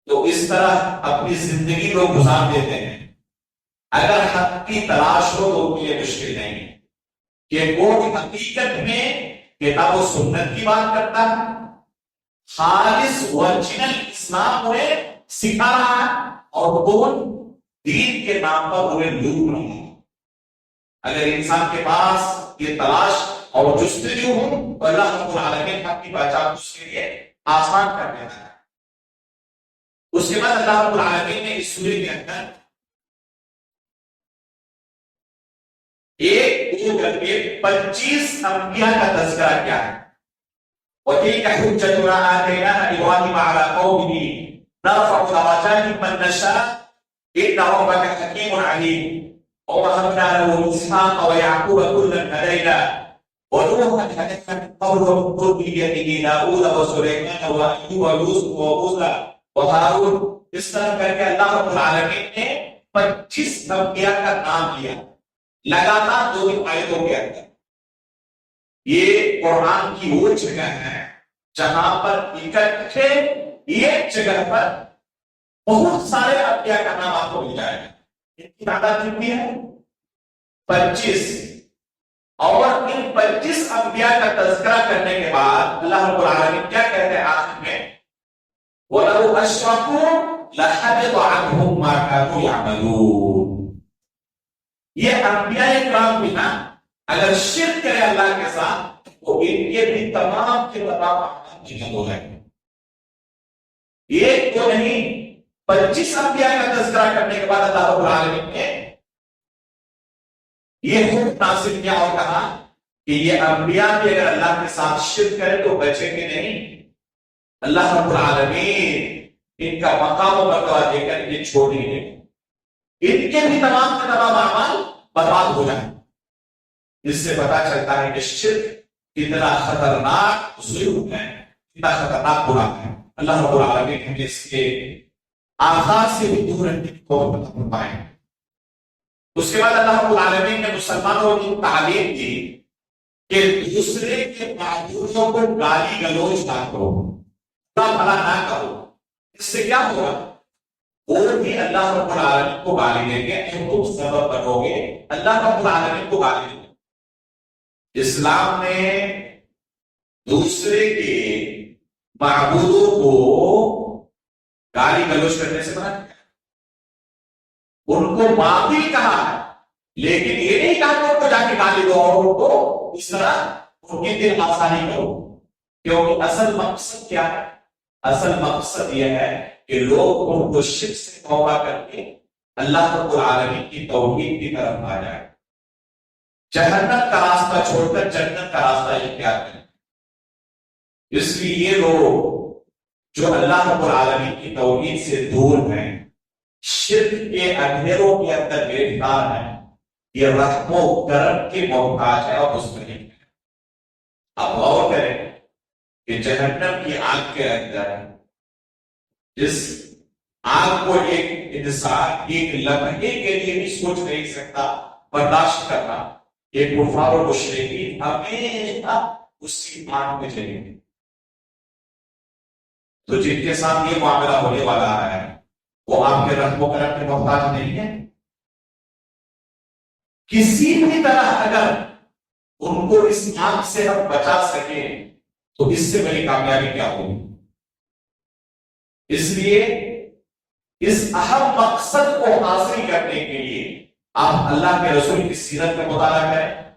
تو اس طرح اپنی زندگی لوگ گزار دیتے ہیں۔ اگر حق کی تلاش ہو تو یہ مشکل نہیں ہے کہ وہ حقیقت میں کتاب و سنت کی بات کرتا ہے، خالص اوریجنل اسلام انہیں سکھا رہا ہے، اور وہ دین کے نام پر انہیں لوٹ رہا ہے۔ اگر انسان کے پاس یہ تلاش اور جستجو ہو تو اللہ رب العالمین حق کی پہچان اس کے لیے آسان کر دیتا ہے۔ اس کے بعد اللہ رب العالمین نے اس سورہ کے اندر ایک دو کر کے 25 انبیاء کا تذکرہ کیا ہے۔ وَتِلْكَ حُجَّتُنَا آتَيْنَاهَا إِبْرَاهِيمَ عَلَىٰ قَوْمِهِ نَرْفَعُ دَرَجَاتٍ مَن نَّشَاءُ إِنَّ رَبَّكَ حَكِيمٌ عَلِيمٌ وَوَهَبْنَا لَهُ إِسْحَاقَ وَيَعْقُوبَ كُلًّا هَدَيْنَا وَنُوحًا هَدَيْنَا مِن قَبْلُ وَمِن ذُرِّيَّتِهِ دَاوُودَ وَسُلَيْمَانَ وَأَيُّوبَ وَيُوسُفَ وَمُوسَىٰ وَهَارُونَ۔ اس طرح کر کے اللہ رب العالمین نے 25 انبیاء کا نام لیا لگاتار 2 آیتوں کے اندر۔ یہ قرآن کی وہ جگہ ہے جہاں پر اکٹھے ایک جگہ پر بہت سارے انبیاء کا نام آپ کو مل جائے گا۔ ان کی تعداد کتنی ہے؟ 25۔ اور ان 25 انبیاء کا تذکرہ کرنے کے بعد اللہ رب العالمین کیا کہتے ہیں آخر میں؟ وَلَوْ أَشْرَكُوا لَحَبِطَ عَنْهُمْ مَا كَانُوا يَعْمَلُونَ۔ یہ انبیاء کرام بھی نا اگر شرک کرے اللہ کے ساتھ تو ان کے بھی تمام کے تمام اعمال جنت ہو جائیں گے۔ ایک تو نہیں 25 انبیاء کا تذکرہ کرنے کے بعد اللہ رب العالمین نے یہ حکم نازل کیا اور کہا کہ یہ انبیاء بھی اگر اللہ کے ساتھ شرک کرے تو بچیں گے نہیں۔ اللہ رب العالمین ان کا مقام و مرتبہ دے کر یہ چھوڑ نہیں دے گا، ان کے بھی تمام کے تمام اعمال برباد ہو جائیں۔ اس سے پتا چلتا ہے کہ شرک کتنا خطرناک ظلم ہے، کتنا خطرناک برا ہے۔ اللہ رب العالمین ہمیں اس کے آغاز سے بھی دور رہنے کی توفیق فرمائے۔ اس کے بعد اللہ رب العالمین نے مسلمانوں کی تعلیم دی کہ دوسرے کے معبودوں کو گالی گلوچ نہ کرو، بھلا نہ کرو۔ اس سے کیا ہوگا؟ وہ بھی اللہ رب العالمین کو گالی دیں گے، تم سبب بنو گے اللہ رب العالمین کو گالی دیں گے۔ اسلام نے دوسرے کے معبودوں کو گالی گلوچ کرنے سے منع کیا، ان کو باطل کہا ہے، لیکن یہ نہیں کہا کہ ان کو جا کے گالی دو اور ان کو اس طرح ان کے دل آسانی کرو، کیونکہ اصل مقصد کیا ہے؟ اصل مقصد یہ ہے کہ لوگ ان کو شرک سے توبہ کر کے اللہ رب العالمین کی توحید کی طرف آ جائے، جہنم کا راستہ چھوڑ کر جنت کا راستہ اختیار کریں۔ اس لیے یہ لوگ جو اللہ رب العالمین کی توحید سے دور ہیں، شرک کے اندھیروں کے اندر گرفتار ہیں، یہ رحم و کرم کے محتاج ہے اور اس میں نہیں ہے۔ اب غور کریں کہ جہنم کی آگ کے اندر جس آگ کو ایک انسان ایک لمحے کے لیے بھی سوچ نہیں سکتا برداشت کرنا، یہ کفار و مشرکین ہمیشہ اسی آگ میں چلیں گے۔ تو جن کے ساتھ یہ معاملہ ہونے والا ہے وہ آپ کے رحم و کرم کے محتاج نہیں ہے۔ کسی بھی طرح اگر ان کو اس آگ سے ہم بچا سکیں تو اس سے بڑی کامیابی کیا ہوگی؟ اس لیے اس اہم مقصد کو حاصل کرنے کے لیے آپ اللہ کے رسول کی سیرت کا مطالعہ کریں،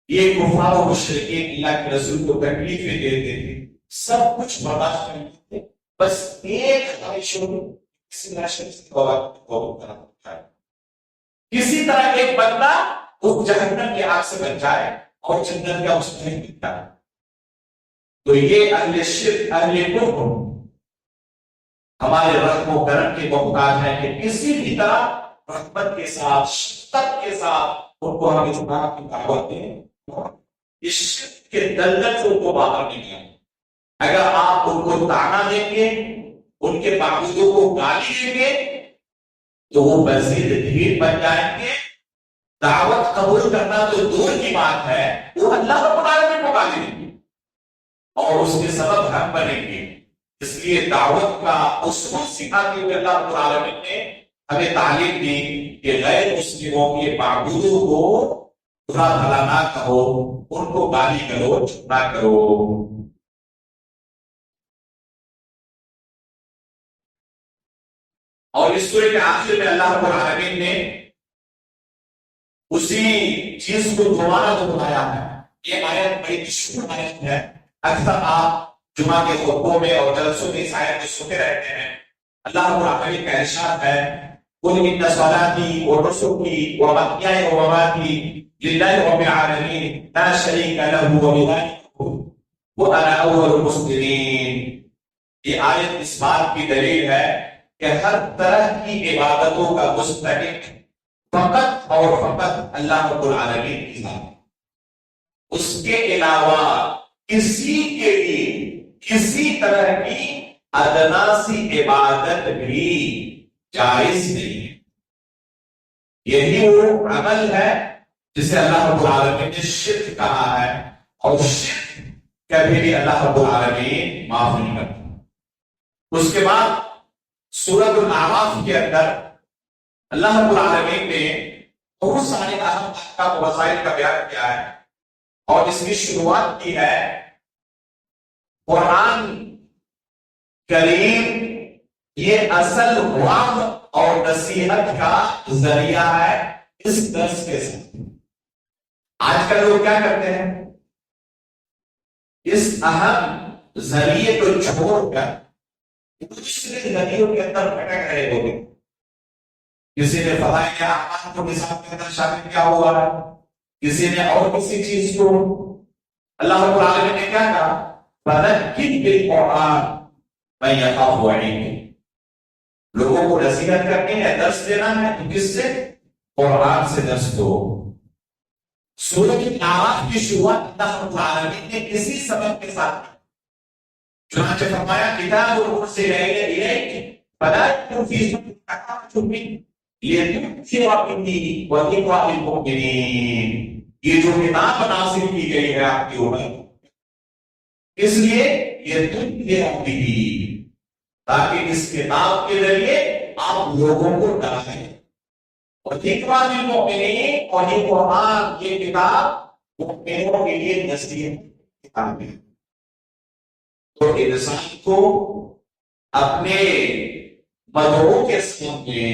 یہ کفار و مشرکین اللہ کے رسول کو تکلیفیں دیتے تھے، سب کچھ برداشت کرتے تھے، بس ایک خواہش ہو کسی نہ شخص کسی طرح ایک بندہ اس جہنم کی آگ سے بچ جائے اور جنت کا اس میں ملتا ہے۔ تو یہ اہل شرک اہل کفر ہمارے رحم و کرم کے محتاج ہیں کہ کسی بھی طرح رحمت کے ساتھ شفقت کے ساتھ ان کو ہم اسلام کی دعوت دیں، اس شرک کے دلدل سے ان کو باہر نکالیں۔ اگر آپ ان کو طعنہ دیں گے، ان کے معبودوں کو گالی دیں گے، تو وہ مزید ڈھیر بن جائیں گے۔ دعوت قبول کرنا تو دور کی بات ہے، وہ اللہ رب العالمین کو گالی دیں گے اور اس کے سبب ہم بنیں گے۔ اس لیے دعوت کا اصول سکھاتے ہوئے اللہ رب العالمین نے ہمیں تعلیم دی کہ غیر مسلموں کے معبودوں کو برا بھلا نہ کہو، ان کو گالی گلوچ نہ کرو۔ اور اس سورہ کے آخر میں اللہ رب العالمین نے اسی چیز کو دوبارہ دہرایا ہے۔ یہ آیت بڑی مشہور آیت ہے، اکثر آپ جمعہ کے خطبوں میں اور جلسوں میں اس آیت کو سنتے رہتے ہیں۔ اللہ رب العالمین کا ارشاد ہے قل ان صلاتي ونسكي ومحياي ومماتي لله رب العالمين لا شريك له وبذلك وانا اول المسلمين۔ یہ آیت اس بات کی دلیل ہے کہ ہر طرح کی عبادتوں کا مستحق فقط اور فقط اللہ رب العالمین کی ذات ہے، اس کے علاوہ کسی کے لیے کسی طرح کی ادنا سی عبادت بھی جائز نہیں ہے۔ یہی وہ عمل ہے جسے اللہ رب العالمین نے شرک کہا ہے، اور شرک کبھی بھی اللہ رب العالمین معاف نہیں کرتا۔ اس کے بعد سورۃ الاعراف کے اندر اللہ رب العالمین نے بہت سارے اہم احکام و وسائل کا بیان کیا ہے، اور اس کی شروعات کی ہے قرآن کریم یہ اصل وعظ اور نصیحت کا ذریعہ ہے اس درس کے ساتھ۔ آج کل لوگ کیا کرتے ہیں، اس اہم ذریعے کو چھوڑ کر دوسرے ذریعوں کے اندر بھٹک رہے ہوگے۔ کسی نے فضائل اعمال کو نصاب کے اندر شامل کیا ہوا ہے، کسی نے اور کسی چیز کو۔ اللہ رب العالمین نے کیا کہا فَذَكِّرْ بِالْقُرْآنِ مَن يَخَافُ وَعِيدِ، لوگوں کو نصیحت کرنی ہے، درس دینا ہے، تو کس سے؟ قرآن سے درس دو۔ سورۃ الاعراف کی شروعات اللہ رب العالمین نے کسی سبب کے ساتھ کی، چنانچہ فرمایا کتاب أُنزِلَ إِلَيْكَ فَلَا تَكُن فِي صَدْرِكَ حَرَجٌ مِّنْهُ لِتُنذِرَ بِهِ وَذِكْرَىٰ لِلْمُؤْمِنِينَ، یہ جو کتاب نازل کی گئی ہے آپ کے اوپر، اس لیے یہ تنذر بِهِ، تاکہ اس کتاب کے ذریعے آپ لوگوں کو ڈرائیں، اور ذکر للمؤمنین، اور یہ قرآن یہ کتاب مؤمنوں کے لیے نصیحت کتاب ہے۔ تو انسان کو اپنے مدعو کے سامنے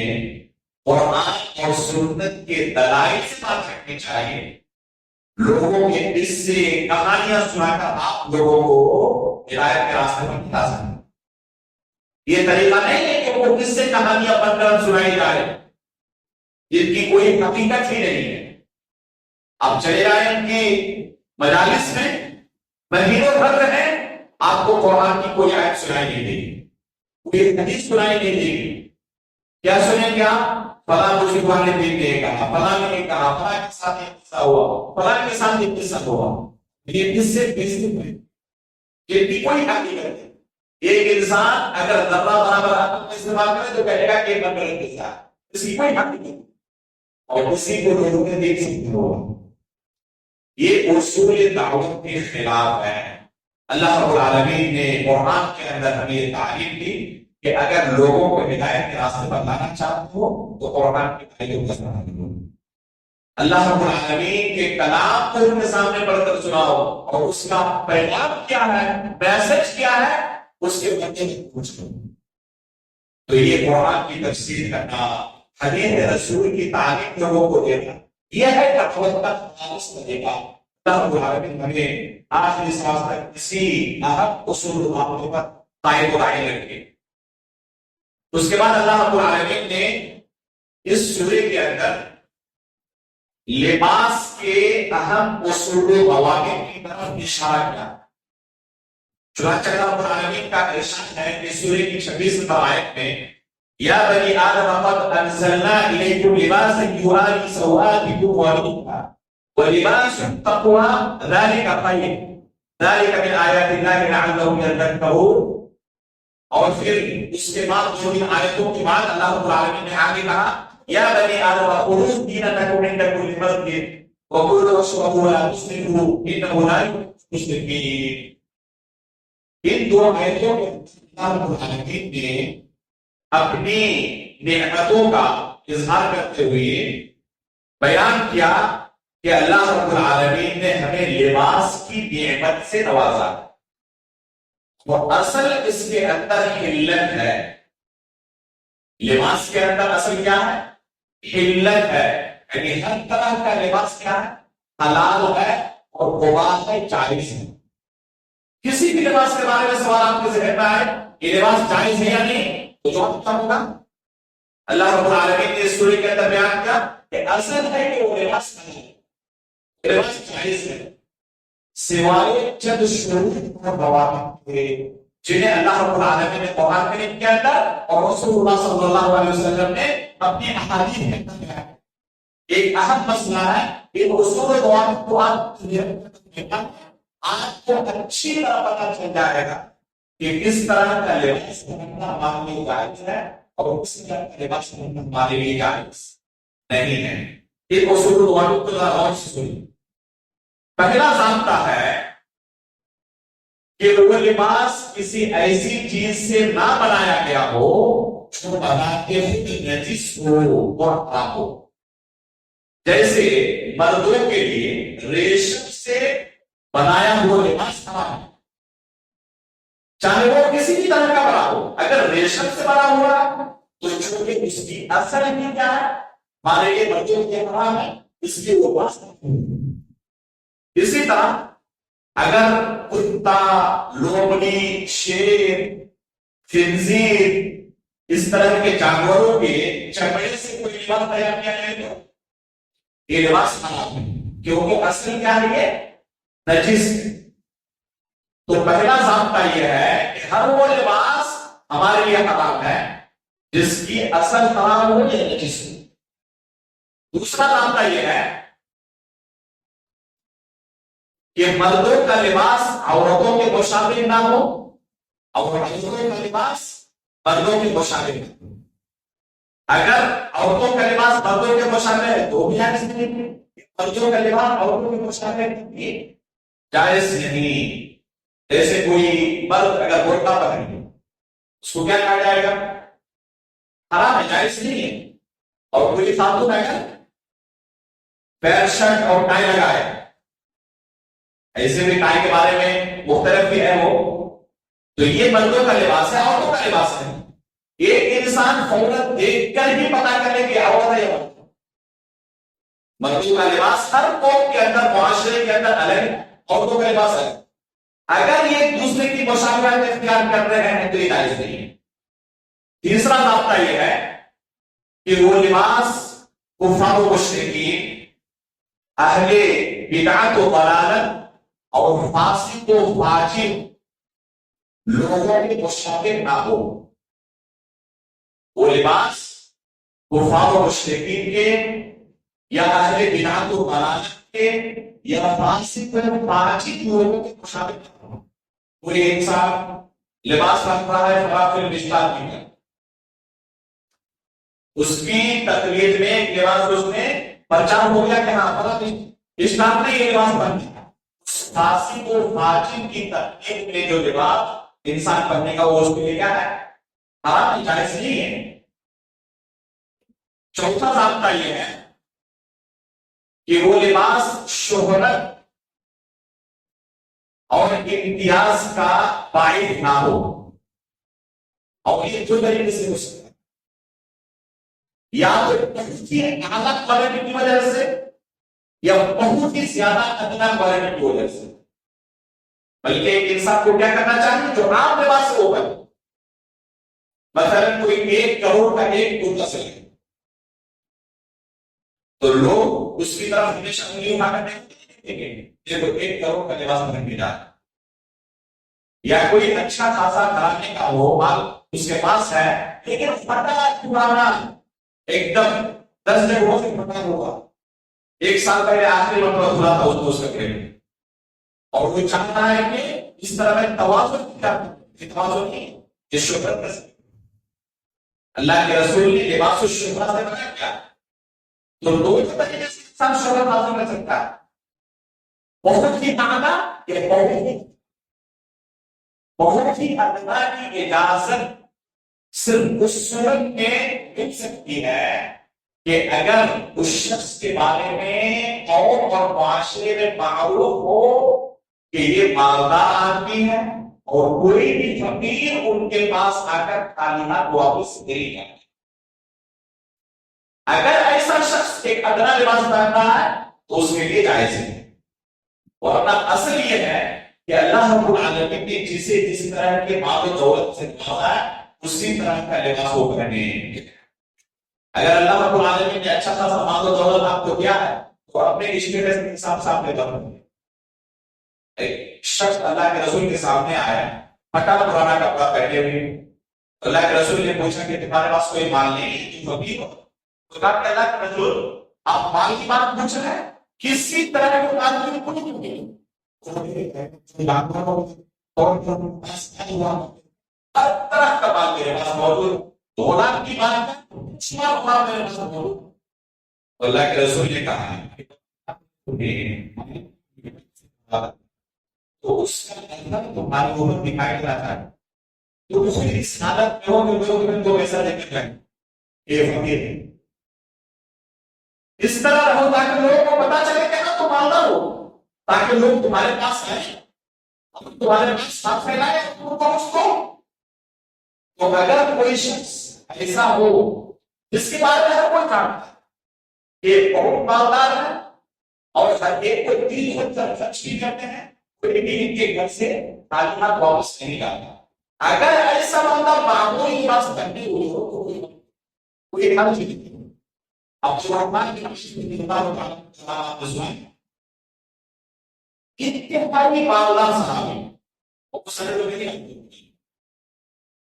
قرآن اور سنت کے دلائل سے بات رکھنی چاہیے، لوگوں کے اس سے کہانیاں سنا کر آپ لوگوں کو ہدایت کے راستے پر لا سکتے۔ یہ طریقہ نہیں ہے کہ وہ کس سے کہانیاں بن کر سنائی جائے جن کی کوئی حقیقت ہی نہیں ہے۔ آپ چلے جائیں ان کی مجالس میں، مہینوں بھر رہیں، آپ کو قرآن کی کوئی آیت سنائی نہیں دے گی، کوئی حدیث سنائی نہیں دے گی۔ کیا سنیں گے آپ؟ فلاں مجھے والے دن نے کہا، فلاں نے کہا، فلاں کے ساتھ یہ قصہ ہوا، فلاں کے ساتھ یہ قصہ ہوا۔ یہ کس سے قصے ہوئے جن کی کوئی حقیقت نہیں۔ ایک انسان اگر ذرہ برابر عقل کا استعمال کرے تو کہے گا کہ یہ غلط قصہ ہے، اس کی کوئی حقیقت نہیں، اور اسی کو لوگوں نے دیکھ سکتے ہو۔ یہ اصول دعوت کے خلاف ہے۔ اللہ رب العالمین نے قرآن کے اندر ہمیں یہ تعلیم دی کہ اگر لوگوں کو ہدایت کے راستے پر لانا چاہتے ہو تو قرآن کی تعلیم کا سہارا لو۔ اللہ رب العالمین کے کلام کو ان کے سامنے پڑھ کر سناؤ، اور اس کا پیغام کیا ہے، میسج کیا ہے، اس کے بارے میں پوچھ لو۔ تو یہ قرآن کی تفسیر کرنا، حدیث رسول کی تعلیم لوگوں کو دینا، یہ ہے دعوت کا خالص طریقہ۔ اللہ رب العالمین ہمیں آخری سانس تک اسی اہم اصول معاملے پر قائم و دائم رکھے. اس کے بعد اللہ رب العالمین نے اس سورے کے اندر لباس کے اہم اصول و ضوابط کی طرف اشارہ کیا. چنانچہ اللہ رب العالمین کا ارشاد ہے کہ سورے کی 26 آیت میں یا بنی آدم قد انزلنا الیکم لباسا یواری سوآتکم وريشا ولباس التقوى ذلك خیر ذلك من آیات اللہ لعلهم یذکرون. اور پھر اس کے بعد جو ان آیتوں کے بعد اللہ رب العالمین نے آگے کہا یا بنی آدم خذوا زینتکم عند کل مسجد وکلوا واشربوا ولا تسرفوا انه لا يحب المسرفین. ان دو آیتوں میں اللہ رب العالمین نے اپنی نعمتوں کا اظہار کرتے ہوئے بیان کیا کہ اللہ رب العالمین نے ہمیں لباس کی نعمت سے نوازا. اور اصل اس کے اندر حلت ہے. لباس کے اندر اصل کیا ہے؟ حلت ہے. یعنی ہر طرح کا لباس کیا ہے؟ حلال ہے اور مباح ہے، جائز ہے. کسی بھی لباس کے بارے میں سوال آپ کے ذہن میں آئے یہ لباس جائز ہے یا نہیں تو جواب کیا ہوگا؟ اللہ رب العالمین نے اس سورے کے اندر بیان کیا کہ اصل ہے کہ وہ لباس جائز ہے سوائے چند شروط اور ضوابط کے جنہیں اللہ رب العالمین نے قرآن کریم کے اندر اور رسول اللہ صلی اللہ علیہ وسلم نے اپنی احادیث میں بیان کیا. ایک اہم مسئلہ ہے ان اصول و ضوابط کو آپ کو اچھی طرح پتہ چل جائے گا کہ کس طرح کا لباس پہننا ہمارے لیے جائز ہے اور کس طرح کا لباس پہننا ہمارے لیے جائز نہیں ہے. ایک اصول و ضوابط کو ذرا غور سے سنیے. پہلا ضابطہ ہے کہ وہ لباس کسی ایسی چیز سے نہ بنایا گیا ہو جو بناتے ہوئے نجس ہو اور حرام ہو. جیسے مردوں کے لیے ریشم سے بنایا ہوا لباس حرام ہے چاہے وہ کسی بھی طرح کا بنا ہو. اگر ریشم سے بنا ہوا تو چونکہ اس کی اصل ہی کیا ہے ہمارے لیے مردوں کے حرام ہے اس لیے وہ لباس. اسی طرح اگر کتا، لومڑی، شیر، خنزیر اس طرح کے جانوروں کے چمڑے سے کوئی لباس تیار کیا جائے تو یہ لباس حرام ہے کیونکہ اصل کیا ہے یہ نجس. تو پہلا ضابطہ یہ ہے کہ ہر وہ لباس ہمارے لیے حرام ہے جس کی اصل حرام ہو یا نجس ہو. دوسرا ضابطہ یہ ہے کہ مردوں کا لباس عورتوں کے مشابہ نہ ہو اور عورتوں کا لباس مردوں کے مشابہ نہ ہو. اگر عورتوں کا لباس مردوں کے مشابہ ہے تو بھی جائز نہیں. مردوں کا لباس عورتوں کے مشابہ بھی جائز نہیں. جیسے کوئی مرد اگر برقع پہنے اس کو کیا کہا جائے گا؟ حرام ہے، جائز نہیں ہے. اور کوئی خاتون اگر پیر شرٹ اور ٹائی لگائے، ایسے بھی ٹائی کے بارے میں مختلف بھی ہے وہ، تو یہ مردوں کا لباس ہے عورتوں کا لباس ہے. ایک انسان فوراً دیکھ کر ہی پتا کرے کہ عورت ہے یا مرد. مردوں کا لباس ہر قوم کے اندر معاشرے کے اندر الگ ہے، عورتوں کا لباس ہے. اگر یہ ایک دوسرے کی مشابہت اختیار کر رہے ہیں تو یہ جائز نہیں ہے. تیسرا ضابطہ یہ ہے کہ وہ لباس کفار و مشرکین، اہل بدعت و ضلالت اور فاسق و فاجر لوگوں کے مشابہ نہ ہو. وہ لباس کفار و مشرکین کے یا اہل بدعت و ضلالت کے یا فاسق و فاجر لوگوں کے مشابہ نہ ہو. کوئی انسان لباس رکھ رہا ہے فرافل بشتار کی ہے، اس کی تقلید میں ایک لباس اس نے پرچار ہو گیا کہ ہاں فرافل اسلام نے یہ لباس پہن لیا. فاسق و فاجر کی تقلید میں جو لباس انسان پہننے کا وہ اس کے لیے کیا ہے؟ حرام، جائز نہیں ہے. چوتھا ضابطہ یہ ہے کہ وہ لباس شہرت اور امتیاز کا باعث نہ ہو. اور یہ جو طریقے سے ہو سکتا ہے یا تو اعلیٰ کوالٹی کی وجہ سے یا بہت ہی زیادہ ادنا کوالٹی کی وجہ سے، بلکہ ایک انسان کو کیا کرنا چاہیے جو عام لباس سے وہ بنے. مثلا کوئی 1 کروڑ کا ایک کرتا سلے تو لوگ اس کی طرف ہمیشہ انگلی اٹھا کر دیکھیں گے یہ تو 1 کروڑ کا لباس پہن کے جا رہا ہے. یا کوئی اچھا خاصا گھرانے کا ہو مال اس کے پاس ہے لیکن پھٹا پرانا ایک دم 10 جگہوں سے پھٹا ہوا، 1 سال پہلے آخری مرتبہ کھلا تھا اس دوست کا کریڈٹ، اور وہ چاہتا ہے کہ اس طرح میں توازن کیا توازن نہیں یہ شہرت کر سکے. اللہ کے رسول نے لباس الشہرت سے بنا کیا تو دو طریقے سے انسان شہرت حاصل کر سکتا ہے. بہت ہی اعلیٰ یا بہت ہی ادنا کی اجازت صرف اس صورت میں مل سکتی ہے کہ اگر اس شخص کے بارے میں قوم اور معاشرے میں معروف ہو کہ یہ مالدار آدمی ہے اور کوئی بھی فقیر ان کے پاس آ کر خالی ہاتھ واپس نہیں جائے. اگر ایسا شخص ایک ادنا لباس پہنتا ہے تو اس کے لیے جائز ہے. اور اپنا اصل یہ ہے کہ اللہ رب العالمین نے جسے جس طرح کے مال و دولت سے نوازا ہے اسی طرح کا لباس وہ پہنے. اگر اللہ رب العالمین نے اچھا خاصا مال و دولت آپ کو دیا ہے تو اپنے اسٹیٹس کے حساب سے آپ نے کرنا ہے. ایک شخص اللہ کے رسول کے سامنے آیا پھٹا پرانا کپڑا پہنے ہوئے، اللہ کے رسول نے پوچھا کہ تمہارے پاس کوئی مال نہیں تم فقیر ہو؟ تو کہا کہ اللہ کے رسول آپ مال کی بات پوچھ رہے ہیں کسی طرح کے آدمی کو نہیں ہر طرح کا مال میرے پاس موجود، 2 لاکھ کی بات میرے پاس موجود. اللہ کے رسول نے کہا تو اس کا اندر تمہاری عمر دکھائی دینا چاہے تو اسے اس حالت میں ہو کہ لوگ تمہیں دو پیسہ دے کر جائیں یہ فقیر ہے. اس طرح رہو تاکہ لوگوں کو پتا چلے کہ تم مالدار ہو، تاکہ لوگ تمہارے پاس آئیں تمہارے پاس ساتھ پھیلائے تم کو اس کو. تو اگر کوئی شخص ایسا ہو جس کے بارے میں ہر کوئی جانتا ہے کہ بہت مالدار ہے اور ہر ایک کو 3 خرچ بھی کرتے ہیں کوئی بھی ان کے گھر سے خالی ہاتھ واپس نہیں جاتا، اگر ایسا بندہ معمولی لباس پہنے ہوئے ہو تو کوئی حرج نہیں. عبد الرحمن بن انتہائی مالدار صحابی،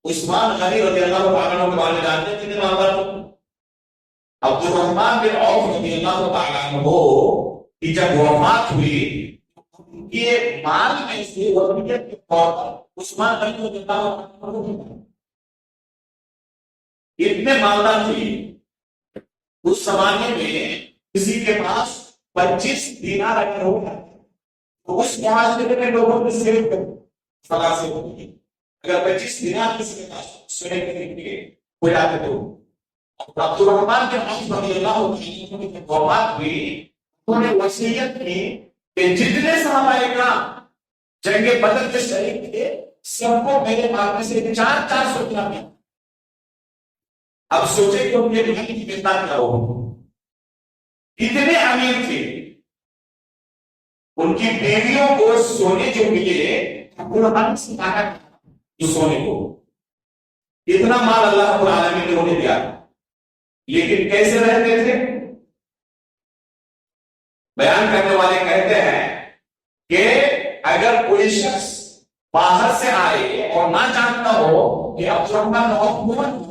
عثمان غنی رضی اللہ تعالیٰ عنہ کے بارے میں جانتے ہیں کتنے مالدار تھے؟ عبد الرحمن بن عوف رضی اللہ تعالیٰ عنہ کی جب وفات ہوئی یہ مال میں سے وصیت کے طور پر عثمان غنی رضی اللہ عنہ اتنے مالدار تھے. اس زمانے میں کسی کے پاس 25 دینار اگر ہوگا تو اس معاشرے میں لوگوں نے سیو کر فلاں سے ہوگی. اگر 25 دینار کسی کے پاس سونے کے لیے ہو جاتے تو عبد الرحمن کے عوف رضی اللہ عنہ کی وفات ہوئی انہوں نے وصیت کی کہ جتنے صحابہ کرام جنگ بدر کے شریک تھے سب کو میرے مال میں سے 400 دینار دیا. اب سوچے کہ ان کے مال کی مقدار کیا ہو. اتنے امیر تھے ان کی بیویوں کو سونے جو ملے قرآن سے کہا جو سونے کو اتنا مال اللہ رب العالمین نے انہیں دیا لیکن کیسے رہتے تھے. بیان کرنے والے کہتے ہیں کہ اگر کوئی شخص باہر سے آئے اور نہ جانتا ہو کہ عبد الرحمن کون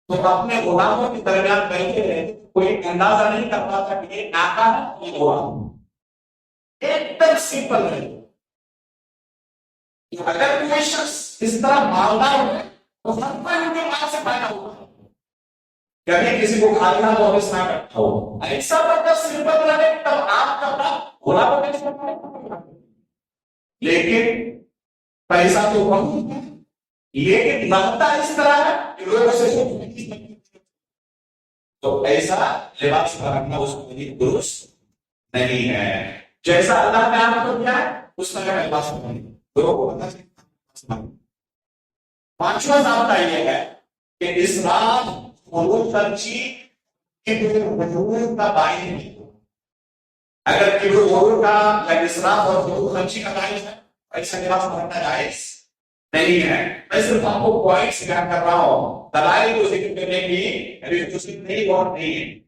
تو اپنے غلاموں کے درمیان بیٹھے رہے کوئی اندازہ نہیں کر پاتا کہ یہ آقا ہے یہ غلام. ایک دم سمپل ہے. اگر کوئی شخص اس طرح مالدار ہو تو ہر کوئی ان کے مال سے فائدہ ہوگا. کبھی کسی کو خالی ہاتھ واپس نہ کرتا ہو. ایسا بندہ سمپل رہے تب آپ کا غلاموں کے ساتھ لیکن پیسہ تو بہت ہے لیکن لگتا اس طرح ہے کہ لوگوں سے تو ایسا لباس رکھنا اس کو درست نہیں ہے. جیسا اللہ نے آپ کو دیا ہے اس طرح کا لباس لوگوں کو پتا چلے. 5واں ضابطہ یہ ہے کہ اسراف فضول خرچی کا باعث نہیں. اگر کبر غرور کا یا اسراف اور فضول خرچی کا باعث ہے ایسا لباس پہننا جائز نہیں ہے. میں صرف آپ کو پوائنٹس بیان کر رہا ہوں، دلائل کو ذکر کرنے کی ابھی دوسری نئی بات نہیں ہے.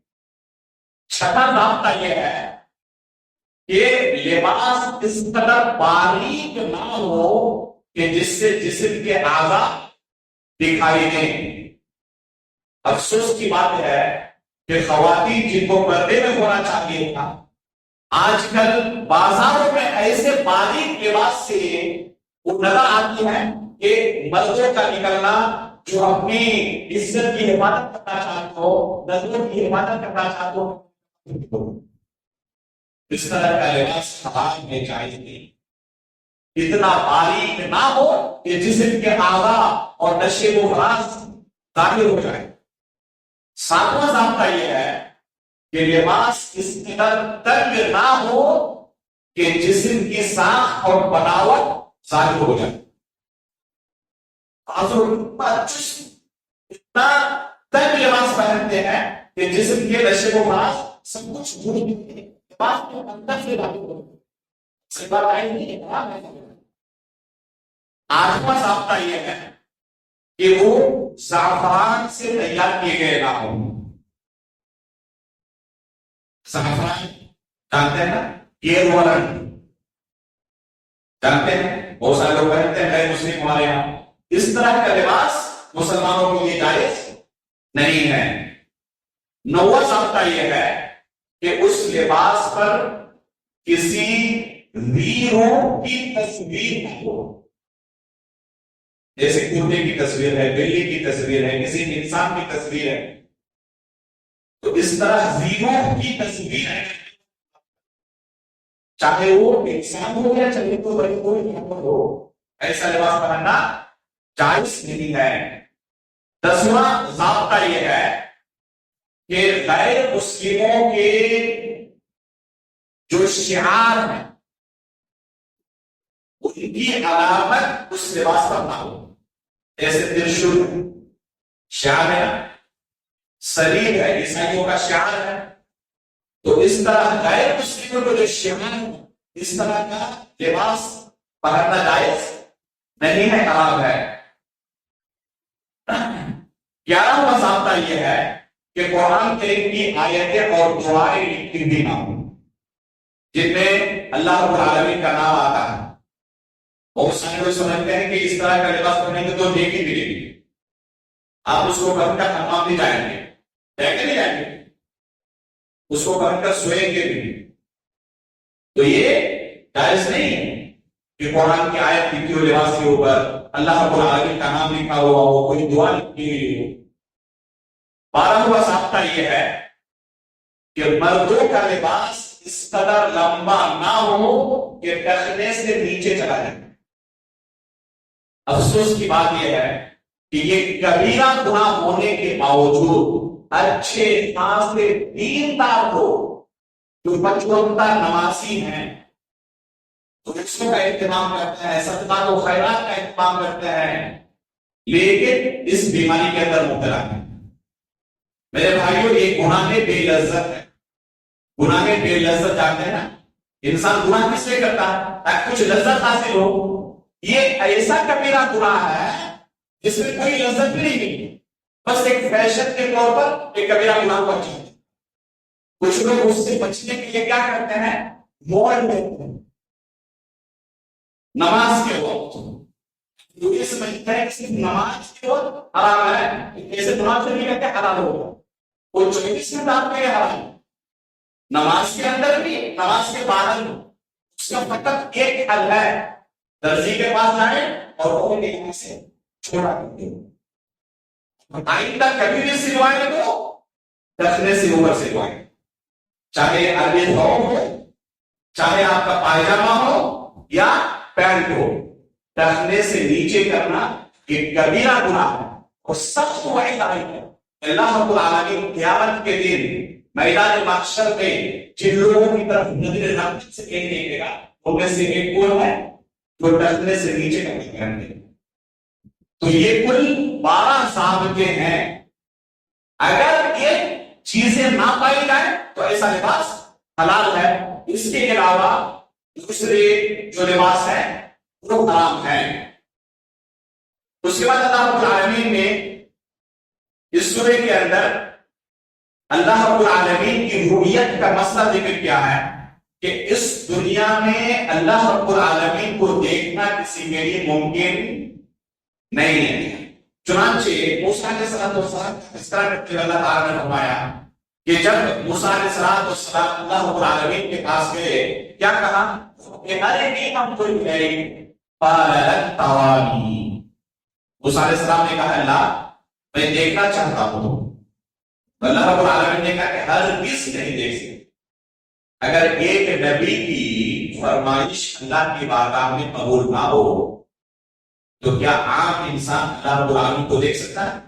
چھٹا ضابطہ یہ ہے کہ لباس اس قدر باریک نہ ہو کہ جس سے جسم کے اعضاء دکھائی دیں. افسوس کی بات ہے کہ خواتین جن کو پردے میں ہونا چاہیے تھا، آج کل بازاروں میں ایسے باریک لباس سے وہ نظر آتی ہے کہ مردوں کا نکلنا جو اپنی عزت کی حفاظت کرنا چاہتے ہو، نظروں کی حفاظت کرنا چاہتے ہو، اس طرح کا لباس حرام میں جائز نہیں. اتنا باریک نہ ہو کہ جسم کے اعضاء اور نشے و فراز ظاہر ہو جائے. ساتواں ضابطہ یہ ہے کہ لباس اس قدر تنگ نہ ہو کہ جسم کی ساخت اور بناوٹ ظاہر ہو جائے. اتنا تنگ لباس پہنتے ہیں کہ جسم کے نشے و فراز سب کچھ لباس کے اندر سے ظاہر ہو جائے. آٹھواں ضابطہ یہ ہے کہ وہ زعفران سے تیار کیے گئے نہ ہوں. زعفران جانتے ہیں نا، یہ رنگ جانتے ہیں، بہت سارے لوگ پہنتے ہیں، غیر مسلم ہمارے یہاں. اس طرح کا لباس مسلمانوں کے لیے جائز نہیں ہے. نواں ضابطہ یہ ہے کہ اس لباس پر کسی ویروں کی تصویر نہ ہو. جیسے کرتے کی تصویر ہے، بلی کی تصویر ہے، کسی انسان کی تصویر ہے، تو اس طرح زیروں کی تصویر ہے، چاہے وہ انسان ہو یا چاہے تو بڑی کوئی جانور ہو، ایسا لباس پہننا جائز نہیں ہے. 10واں ضابطہ یہ ہے کہ غیر مسلموں کے جو شعار ہیں ان کی علامت اس لباس پر نہ ہو. جیسے ترشول شعار ہے، صلیب ہے، عیسائیوں کا شعار ہے، تو اس طرح غیر مسلموں کو جو شعار ہے اس طرح کا لباس پہننا جائز نہیں ہے، حرام ہے. 11واں ضابطہ یہ ہے کہ قرآن کریم کی آیتیں اور دعائیں لکھی بھی نہ ہوں جن میں اللہ رب العالمین کا نام آتا ہے. بہت سارے لوگ سمجھتے ہیں کہ اس طرح کا لباس پہنیں گے تو نیکی ملے گی، آپ اس کو پہن کر حمام بھی جائیں گے، نہیں جائیں گے، اس کو پہن کر سوئیں گے بھی، تو یہ جائز نہیں ہے کہ قرآن کی آیت لکھی ہو لباس کے اوپر، اللہ رب العالمین کا نام لکھا ہوا ہو، کوئی دعا لکھی ہوئی ہو. 12واں ضابطہ یہ ہے کہ مردوں کا لباس اس قدر لمبا نہ ہو کہ ٹخنے سے نیچے چلا جائے. افسوس کی بات یہ ہے کہ یہ کبیرہ گناہ ہونے کے باوجود اچھے خاصے دیندار لوگ جو پچوکتا نمازی ہیں، تو رشتوں کا اہتمام کرتے ہیں، صدقات و خیرات کا اہتمام کرتے ہیں، لیکن اس بیماری کے اندر مبتلا ہے. میرے بھائیوں، یہ گناہ بے لذت ہے. گناہ بے لذت جانتے ہیں نا، انسان گناہ کس لیے کرتا ہے؟ تاکہ کچھ لذت حاصل ہو. یہ ایسا کبیرہ گناہ ہے جس میں کوئی لذت بھی نہیں ملی، بس ایک فیشن کے طور پر ایک کبیرہ گناہ کو اچھا. کچھ لوگ اس سے بچنے کے لیے کیا کرتے ہیں؟ موڑ لیتے ہیں نماز کے وقت. جو یہ سمجھتا ہے کہ صرف نماز کے وقت حرام ہے، ایسے نماز سے نہیں کہتے حرام ہوگا، وہ 24 منٹ آپ کے حرام. نماز کے اندر بھی، نماز کے باہر بھی، اس کا فقط ایک حل ہے، درزی کے پاس جائیں اور وہ یہاں سے چھوڑا کرتے ہیں. آئندہ کبھی بھی سلوائے تو ٹخنے سے اوپر سلوائے، چاہے عربی ثوب ہو، چاہے آپ کا پائجامہ ہو یا پینٹ ہو، ٹخنے سے نیچے کرنا یہ کبیرہ گناہ ہے اور سخت وعید آئی ہے. اللہ رب العالمین قیامت کے دن میدان محشر میں جن لوگوں کی طرف نظر رحمت سے دیکھے گا ان میں سے ایک کون ہے جو ٹخنے سے نیچے کپڑے پہنتے ہیں. تو یہ کل 12 ضابطے ہیں. اگر یہ چیزیں نہ پائی جائیں تو ایسا لباس حلال ہے. اس کے علاوہ دوسرے جو لباس ہیں وہ حرام ہیں۔ اس کے بعد اللہ رب العالمین نے اس سورے کے اندر اللہ رب العالمین کی ربوبیت کا مسئلہ ذکر کیا ہے کہ اس دنیا میں اللہ رب العالمین کو دیکھنا کسی کے لیے ممکن نہیں ہے۔ چنانچہ موسیٰ علیہ السلام اس طرح کرتے ہوئے اللہ تعالیٰ نے فرمایا کہ جب موسیٰ علیہ السلام اللہ رب العالمین کے پاس گئے کیا کہا کہ ارنی انظر الیک قال لن ترانی۔ موسیٰ علیہ السلام نے کہا اللہ میں دیکھنا چاہتا ہوں، اللہ رب العالمین نے کہا کہ ہرگز نہیں دیکھ سکتے۔ اگر ایک نبی کی فرمائش اللہ کی بارگاہ میں قبول نہ ہو تو کیا عام انسان اللہ رب العالمین کو دیکھ سکتا ہے؟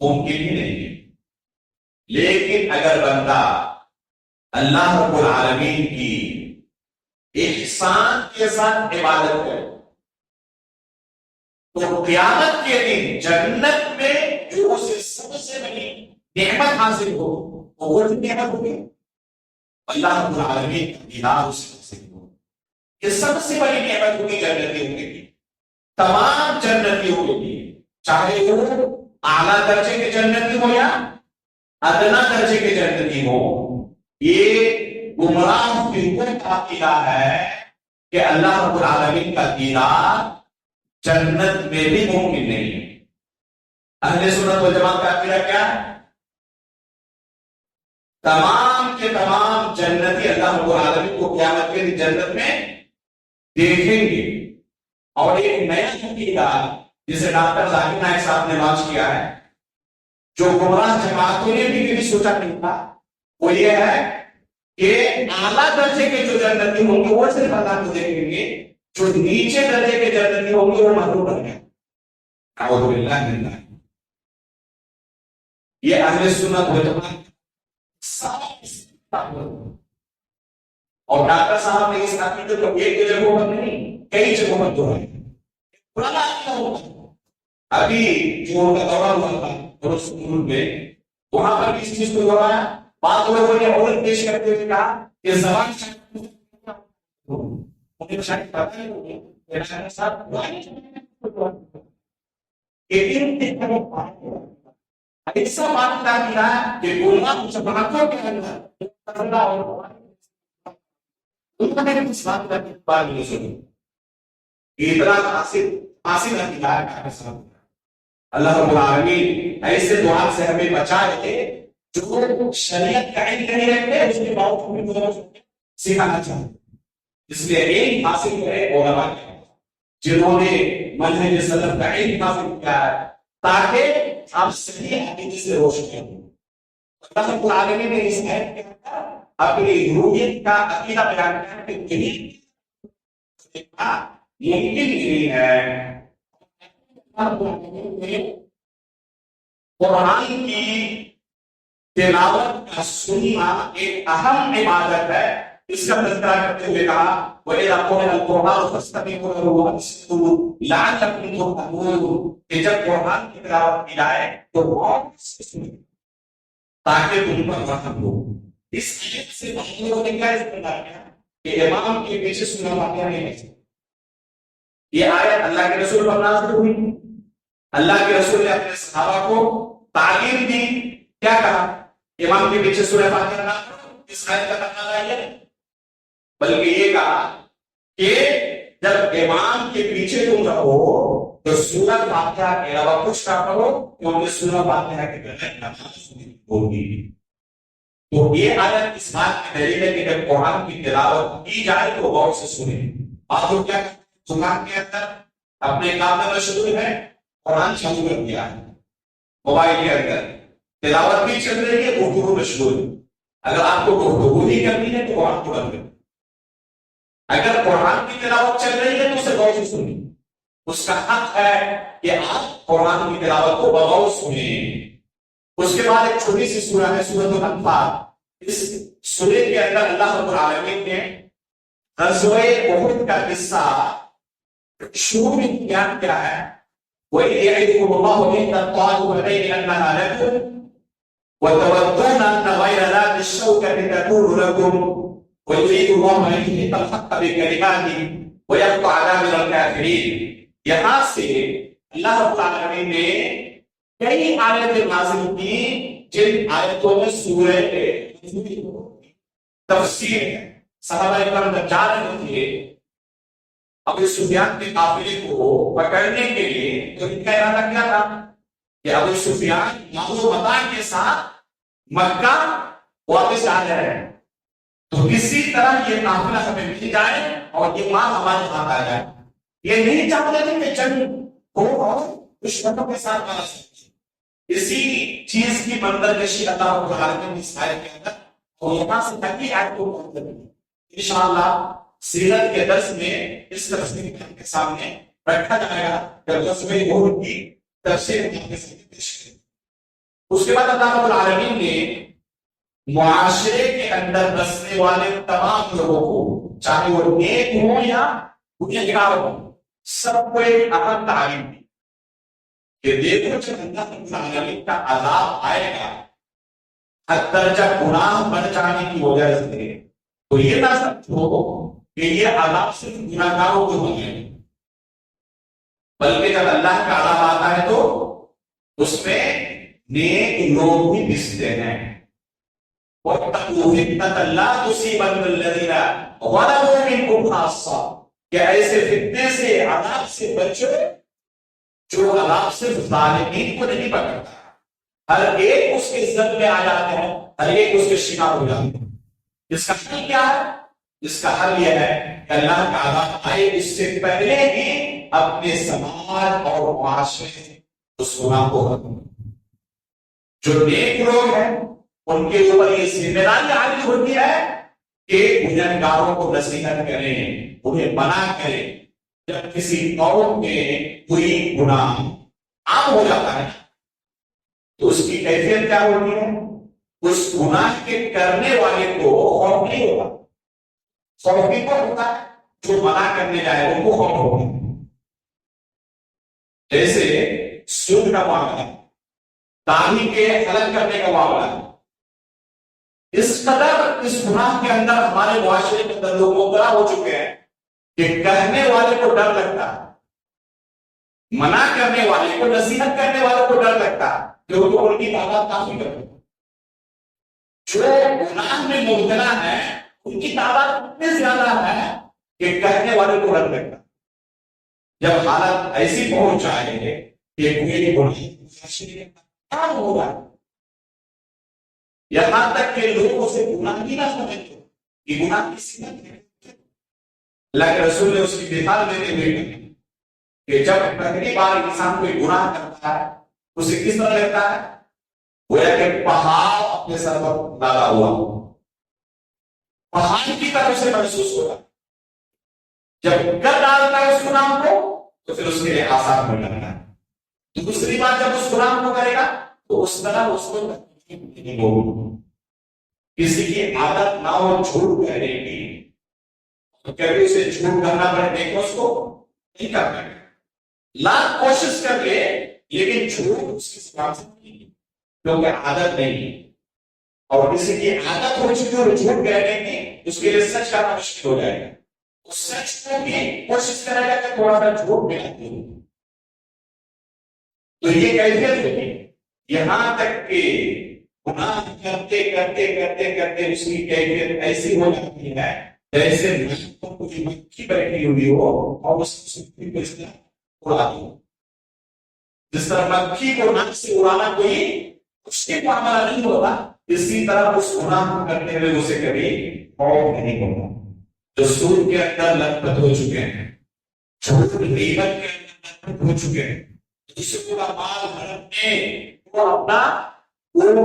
ممکن ہی نہیں ہے۔ لیکن اگر بندہ اللہ رب العالمین کی احسان کے ساتھ عبادت کرے تو قیامت کے دن جنت میں جو اسے سب سے بڑی نعمت حاصل ہو وہ نعمت ہوگی اللہ رب العالمین کا دیدار اسے حاصل ہو۔ یہ سب سے بڑی نعمت ہوگی جنتیوں کے لیے، تمام جنتیوں کے لیے، چاہے وہ اعلیٰ درجے کے جنتی ہو یا ادنا درجے کے جنتی ہو۔ یہ گمراہ فرقوں کا عقیدہ ہے کہ اللہ رب العالمین کا دیدار جنت میں بھی ممکن نہیں ہے۔ اہل سنت والجماعت کا عقیدہ کیا ہے؟ تمام کے تمام جنتی اللہ رب العالمین کو قیامت کے دن جنت میں دیکھیں گے۔ اور ایک نیا عقیدہ جسے ڈاکٹر ذاکر نائک صاحب نے لانچ کیا ہے، جو گمراہ جماعتوں نے بھی کبھی سوچا نہیں تھا، وہ یہ ہے کہ اعلیٰ درجے کے جو جنتی ہوں گے وہ صرف اللہ کو دیکھیں گے، جو نیچے درجے کے جنتی ہوں گے وہ محروم رہیں گے۔ اعوذ باللہ من ذلک۔ یہ اہل سنت والجماعت اور ڈاکٹر صاحب نے اس عقیدے کو ایک جگہوں پر نہیں کئی جگہوں پر دہرایا۔ پرانا عقیدہ ہوتا ابھی جو ان کا دورہ ہوا تھا رسول میں وہاں پر بھی اس چیز کو دہرایا۔ بعض لوگوں نے اور پیش کرتے ہوئے کہا کہ زبان انہیں شاید پتہ نہیں ہوگی کہ ڈاکٹر صاحب ایسا معاملہ کیا کہ گمراہ جماعتوں کے اندر انہوں نے اس بات کا بات نہیں سنی۔ اتنا حاصل عقیدہ اللہ رب العالمین ایسے دعا سے ہمیں بچائے جو شریعت کا علم نہیں رکھتے اس کے باوجود سکھانا چاہتے۔ اس لیے علم حاصل کرے علماء جنہوں نے منہج سلف کا علم حاصل کیا ہے تاکہ آپ صحیح عقیدے سے روشن کریں۔ اللہ رب العالمین نے اس آیت کے اندر اپنی ربوبیت کا عقیدہ بیان کیا کہ ممکن نہیں ہے۔ قرآن کی تلاوت کا سننا ایک اہم عبادت ہے۔ اس کا تذکرہ کرتے ہوئے کہا وَإِذَا قُرِئَ الْقُرْآنُ فَاسْتَمِعُوا لَهُ وَأَنصِتُوا لَعَلَّكُمْ تُرْحَمُونَ کہ جب قرآن کی تلاوت کی جائے تو غور سے سنیں تاکہ تم پر رحم ہو۔ اس آیت سے بعض لوگوں نے کیا استدلال کیا کہ امام کے پیچھے سننا واقعہ نہیں ہے۔ یہ آیت اللہ کے رسول پر نازل ہوئی، اللہ کے رسول نے اپنے صحابہ کو تعلیم دی، کیا کہا امام کے پیچھے سورہ فاتحہ نہ پڑھو، اس آیت کا تقاضا یہ ہے، بلکہ یہ کہا کہ جب امام کے پیچھے تم رہو تو سورہ فاتحہ کے علاوہ کچھ نہ پڑھو کیونکہ سورہ فاتحہ کے بغیر نماز نہیں ہوگی۔ تو یہ آیت اس بات کی دلیل ہے کہ جب قرآن کی تلاوت کی جائے تو غور سے سنیں۔ آپ لوگ کیا دکان کے اندر اپنے کام میں مشغول ہے، قرآن چالو کر دیا ہے، موبائل کے اندر تلاوت بھی چل رہی ہے، گفتگو مشغول ہے۔ اگر آپ کو گفتگو ہی کرنی ہے تو قرآن کو بند کریں، اگر قرآن کی تلاوت چل رہی ہے تو اسے غور سے سنیں۔ اس کا حق ہے کہ آپ قرآن کی تلاوت کو بغور سنیں۔ اس کے بعد ایک چھوٹی سی سورہ ہے سورۃ الانفال۔ اس سورہ کے اندر اللہ رب العالمین نے غزوہ احد کا قصہ شروع میں بیان کیا ہے۔ وَإِذْ يَعِدُكُمُ اللَّهُ إِحْدَى الطَّائِفَتَيْنِ أَنَّهَا لَكُمْ وَتَوَدُّونَ أَنَّ غَيْرَ ذَاتِ الشَّوْكَةِ تَكُونُ لَكُمْ وَيُرِيدُ اللَّهُ أَن يُحِقَّ الْحَقَّ بِكَلِمَاتِهِ وَيَقْطَعَ دَابِرَ الْكَافِرِينَ۔ یہاں سے اللہ رب العالمین نے کئی آیتیں نازل کی جن آیتوں میں سورہ تفسیر ہے۔ صحابہ اکرام جب جا رہے تھے ابو سفیان کے قافلے کو پکڑنے کے لیے، تو ان کا ارادہ کیا تھا کہ ابو سفیان مال و متاع کے ساتھ مکہ واپس آ جائے، تو کسی طرح یہ قافلہ ہمیں مل جائے اور یہ مال ہمارے ہاتھ آ جائے۔ یہ نہیں چاہتے تھے کہ جنگ ہو اور دشمنوں کے ساتھ مارا سکے۔ اسی چیز کی بندرگشی اللہ رب العالمین نے اس آیت کے اندر اور یہاں سے تکی آیت کو بند کر دی۔ انشاءاللہ سیرت کے درس میں اس تفسیر کے سامنے رکھا جائے گا، جب غزوہ احد کی تفسیر کے سامنے پیش کریں۔ اس کے بعد اللہ رب العالمین نے معاشرے کے اندر بسنے والے تمام لوگوں کو، چاہے وہ نیک ہوں یا گنہگار ہوں، سب کو ایک اہم تعلیم دی کہ دیکھو جب اللہ رب العالمین کا عذاب آئے گا حد درجہ گناہ بڑھ جانے کی وجہ سے، تو یہ نہ سمجھو کہ یہ عذاب صرف گناہگاروں کو ہونے، بلکہ جب اللہ کا عذاب آتا ہے تو اس میں نیک لوگ بھی پستے ہیں۔ وَاتَّقُوا فِتْنَةً لَا تُصِيبَنَّ الَّذِينَ ظَلَمُوا مِنكُمْ خَاصَّةً، کہ ایسے فتنے سے، عذاب سے بچو جو عذاب صرف ظالمین کو نہیں پکڑتا، ہر ایک اس کے زد میں آ جاتے ہیں، ہر ایک اس کے شکار ہو جاتے ہیں۔ اس کا حل کیا ہے؟ اس کا حل یہ ہے کہ اللہ کا عذاب آئے اس سے پہلے ہی اپنے سماج اور معاشرے سے اس گناہ کو ختم۔ جو نیک لوگ ہیں ان کے اوپر یہ ذمہ داری عائد ہوتی ہے کہ گنہگاروں کو نصیحت کریں، انہیں منع کریں۔ جب کسی قوم میں کوئی گناہ عام ہو جاتا ہے تو اس کی کیفیت کیا ہوتی ہے؟ اس گناہ کے کرنے والے کو خوف نہیں ہوتا، خوف بھی کو ہوتا ہے جو منع کرنے جائے ان کو خوف ہوتا ہے۔ جیسے سود کا معاملہ، داڑھی کے حلق کرنے کا معاملہ، اس قدر اس گناہ کے اندر ہمارے معاشرے کے اندر لوگ مبتلا ہو چکے ہیں کہ کہنے والے کو ڈر لگتا ہے، منع کرنے والے کو، نصیحت کرنے والے کو ڈر لگتا ہے، کیونکہ ان کی تعداد کافی کم ہے۔ جو گناہ میں مبتلا ہے ان کی تعداد اتنی زیادہ ہے کہ کہنے والے کو ڈر لگتا ہے۔ جب حالت ایسی پہنچ جائے کہ کوئی گناہ ہوگا، یہاں تک کہ لوگ اسے گناہ ہی نہ سمجھتے کہ گناہ کی صفت ہے، اللہ کے رسول نے اس کی مثال دیتے ہوئے کہ جب پہلی بار انسان کوئی گناہ کرتا ہے اسے کس طرح لگتا ہے؟ گویا کہ پہاڑ اپنے سر پر ڈالا ہوا، پہاڑ کی طرح اسے محسوس ہوتا ہے۔ جب کر ڈالتا ہے اس گناہ کو تو پھر اس کے لیے آسان ہو جاتا ہے۔ دوسری بار جب اس گناہ کو کرے گا تو اس طرح اس کو نہیں ہوگی۔ کسی کی عادت نہ ہو جھوٹ کہنے کی تو کبھی اسے جھوٹ کرنا پڑے، دیکھو اس کو نہیں کرنا ہے، لاکھ کوشش کر لے لیکن جھوٹ اس کی زبان سے نہیں، کیونکہ عادت نہیں۔ اور کسی کی عادت ہو چکی اور جھوٹ کہنے کی، اس کے لیے سچ کرنا مشکل ہو جائے گا، اس سچ کو بھی کوشش کرے گا کہ تھوڑا سا جھوٹ ملاتے ہیں۔ تو یہ کیفیت ہوتی ہے، یہاں تک کہ گناہ کرتے کرتے کرتے کرتے اس کی کیفیت ایسی ہو جاتی ہے جیسے کوئی مکھی بیٹھی ہوئی ہو اور اس کو اس طرح اڑا دو۔ جس طرح مکھی کو ناک سے اڑانا کوئی مشکل معاملہ نہیں ہوتا، اسی طرح اس گناہ کو کرنے میں اسے کبھی خوف نہیں ہوتا۔ جو سود کے اندر لت پت ہو چکے ہیں، جھوٹ غیبت کے اندر لت پت ہو چکے ہیں، دوسروں کا مال ہڑپنے کو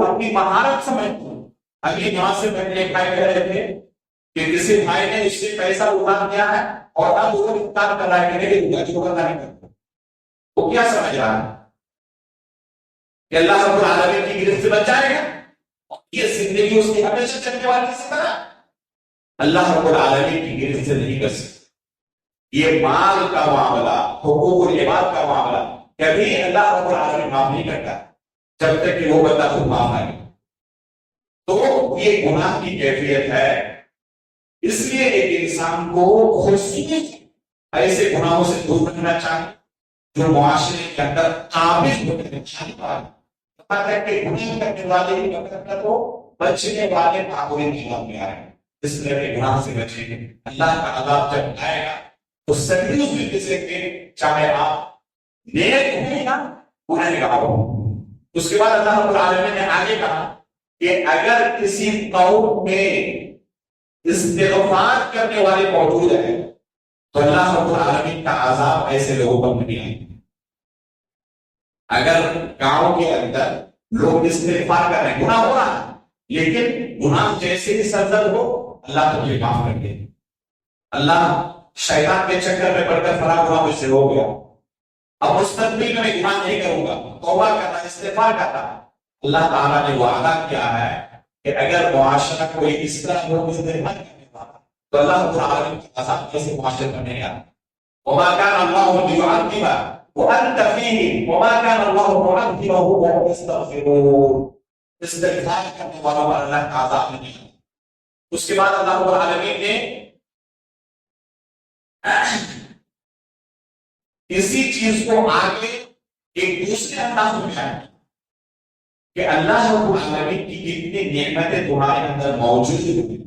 اپنی مہارت سمجھتے ہیں۔ ابھی یہاں سے پہلے بھائی کہہ رہے تھے کہ کسی بھائی نے اس سے پیسہ ادھار دیا ہے اور اب وہ انکار کر رہا ہے کہ نہیں دوں گا، جو کرنا نہیں کرتا، وہ کیا سمجھ رہا ہے کہ اللہ رب العالمین کی گرفت سے بچ جائے گا اور یہ زندگی اس کی ہمیشہ چلنے والی سے طرح اللہ رب العالمین کی گرفت سے نہیں کر سکتا۔ یہ مال کا معاملہ، حقوق العباد کا معاملہ کبھی اللہ رب العالمین معاف نہیں کرتا جب تک کہ وہ بندہ خود معاف نہ کرے۔ تو یہ گناہ کی کیفیت ہے اس لیے ایک انسان کو خصوص ایسے گناہوں سے دور رکھنا چاہیے جو معاشرے کے اندر قابل ہونے کہ گناہ کرنے والے ہی مقدر تو بچنے والے معمولی نظام میں آئے. اس طرح کے گناہ سے بچیں گے. اللہ کا عذاب جب آئے گا تو سبھی اس طریقے سے کہ چاہے آپ نیک ہوں یا گنہگار ہوں. اس کے بعد اللہ رب العالمین نے آگے کہا کہ اگر کسی قوم میں استغفار کرنے والے موجود ہیں تو اللہ رب العالمین کا عذاب ایسے لوگوں پر نہیں آئے. اگر گاؤں کے اندر لوگ استغفار کر رہے ہیں، گناہ ہو رہا ہے، لیکن گناہ جیسے ہی سرزد ہو اللہ تجھے معاف کر دے. اللہ شیطان کے چکر میں پڑ کر فلاں گناہ مجھ سے ہو گیا، اب مستقبل میں گناہ نہیں کروں گا، توبہ کرنا، استغفار کرنا. اللہ تعالیٰ نے وعدہ کیا ہے کہ اگر معاشرہ کوئی اس طرح لوگ استغفار کرنے والا تو اللہ رب العالمین کے عذاب کیسے معاشرے پر نہیں آتا. وما كان الله ليعذب وأنت فيهم وما كان الله معذبهم وهم يستغفرون. استغفار کرنے والوں پر اللہ کا عذاب نہیں آتا. اس کے بعد اللہ رب العالمین نے اسی چیز کو آگے ایک دوسرے انداز میں بیان کیا کہ اللہ رب العالمین کی کتنی نعمتیں تمہارے اندر موجود ہیں،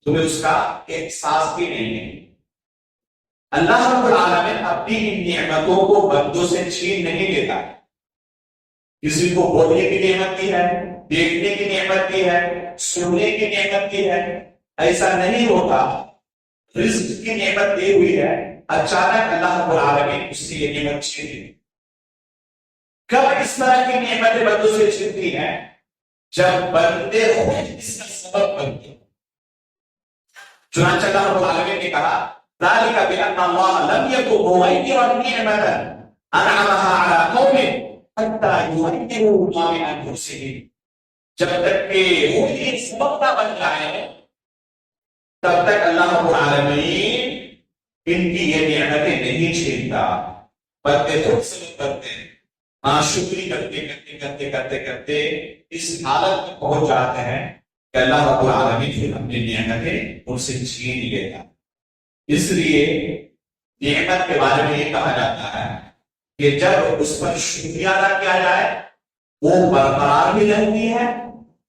تمہیں اس کا احساس بھی نہیں ہے. اللہ رب العالمین اپنی ان نعمتوں کو بندوں سے چھین نہیں لیتا. کسی کو بولنے کی نعمت دی ہے، دیکھنے کی نعمت دی ہے، سننے کی نعمت دی ہے، ایسا نہیں ہوتا. رزق کی نعمت دی ہوئی ہے، اچانک اللہ رب العالمین اس سے یہ نعمت چھین لیتی. کب اس طرح کی نعمتیں بندوں سے چھنتی ہیں؟ جب بندے خود اس کا سبب بنتے. چنانچہ اللہ رب العالمین نے کہا ذلك بأن الله لم يكن مغيرا نعمة أنعمها على قوم حتى يغيروا ما بأنفسهم. جب تک کہ وہی سبب نہ بن جائے تب تک اللہ رب العالمین ان کی یہ نعمتیں نہیں چھینتا. بندے خود سبب کرتے ہیں، ناشکری کرتے کرتے کرتے کرتے کرتے اس حالت میں پہنچ جاتے ہیں کہ اللہ رب العالمین پھر اپنی نعمتیں ان سے چھین لیتا. اس لیے نعمت کے بارے میں یہ کہا جاتا ہے کہ جب اس پر شکریہ ادا کیا جائے وہ برقرار بھی رہتی ہے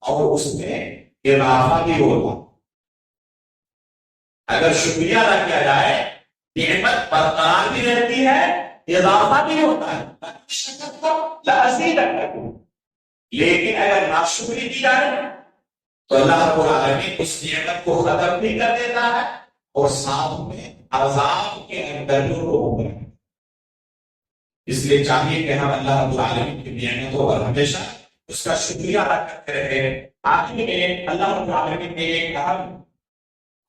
اور اس میں اضافہ بھی ہوتا. اگر شکریہ ادا کیا جائے نعمت برقرار بھی رہتی ہے، اضافہ بھی ہوتا ہے. لیکن اگر ناشکری کی جائے تو اللہ رب العالمین اس نعمت کو ختم بھی کر دیتا ہے اور ساتھ میں عذاب کے اندر لوگ ہیں. اس لیے چاہیے کہ ہم اللہ رب العالمین کی نعمتوں پر ہمیشہ اس کا شکریہ ادا کرتے رہیں. آخر میں اللہ رب العالمین نے ایک اہم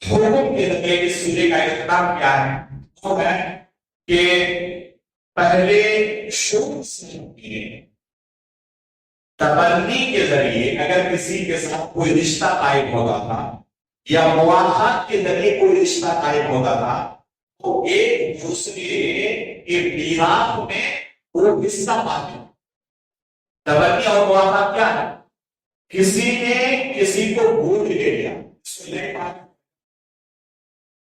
حکم کے ذریعے اس سورے کا اختتام کیا ہے، وہ ہے کہ پہلے شروع سے تبنی کے ذریعے اگر کسی کے ساتھ کوئی رشتہ قائم ہوتا تھا یا مواخات کے ذریعے کوئی رشتہ قائم ہوتا تھا تو ایک دوسرے کے میراث میں وہ حصہ پاتے. تبنی اور مواخات کیا ہے؟ کسی نے کسی کو گود لے لیا،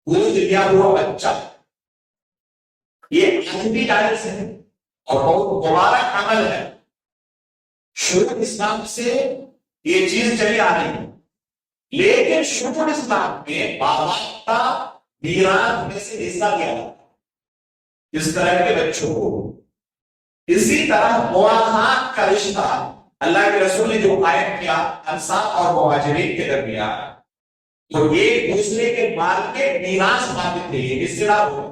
گود لیا ہوا بچہ، یہ بھی جائز ہے اور بہت مبارک عمل ہے. شروع اسلام سے یہ چیز چلی آ رہی ہے، لیکن شروع اسلام میں باضابطہ میراث میں سے حصہ دیا جاتا ہے اس طرح کے بچوں کو. اسی طرح مواخات کا رشتہ اللہ کے رسول نے جو قائم کیا انصار اور مہاجرین کے درمیان، تو ایک دوسرے کے مال کے میراث پاتے تھے، یہ سلسلہ ہوا.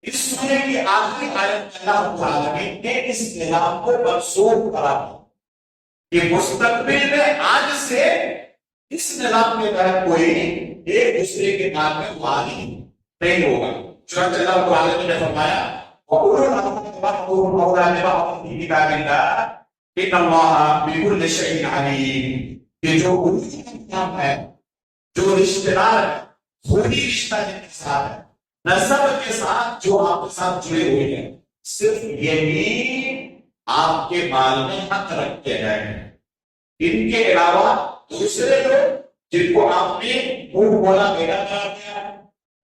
اس سورے کی آخری آیت اللہ رب العالمین نے اس نظام کو منسوخ کرا کہ مستقبل میں آج سے اس نظام کے تحت کوئی ایک دوسرے کے نام میں والی نہیں ہوگا. چنانچہ اللہ رب العالمین نے فرمایا وَقُلُوا الْأَرْضِ بَعْضُهُمْ أَوْلَىٰ بِبَعْضٍ فِي كِتَابِ اللَّهِ إِنَّ اللَّهَ بِكُلِّ شَيْءٍ عَلِيمٌ. یہ جو کام ہے، جو رشتہ دار ہے، خونی رشتہ جن کے ساتھ ہے، نسب کے ساتھ جو آپ کے ساتھ جڑے ہوئے ہیں، صرف یہی آپ کے مال میں حق رکھتے ہیں. ان کے علاوہ دوسرے لوگ جن کو آپ نے منہ بولا بیٹا قرار دیا ہے،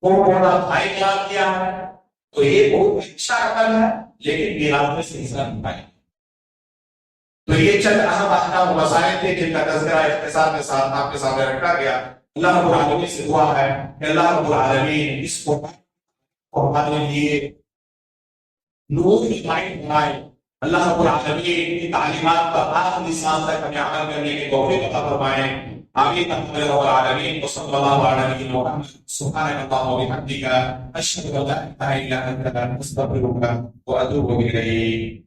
منہ بولا بھائی قرار دیا ہے، تو یہ بہت اچھا عمل ہے، لیکن میراث میں سے حصہ نہیں پائے۔ تو یہ چند اہم احکام مسائل تھے جن کا تذکرہ اختصار کے ساتھ آپ کے سامنے رکھا گیا۔ اللہ رب العالمین سے دعا ہے کہ اللہ رب العالمین اس کو ہمارے لیے نور عین بنائے۔ اللہ رب العالمین کی تعلیمات پر آخری سانس تک ہمیں عمل کرنے کی توفیق عطا فرمائے۔ آمین رب العالمین۔ وصلی اللہ علی نبینا محمد سبحانک اللہم وبحمدک اشہد ان لا الہ الا انت استغفرک واتوب الیک۔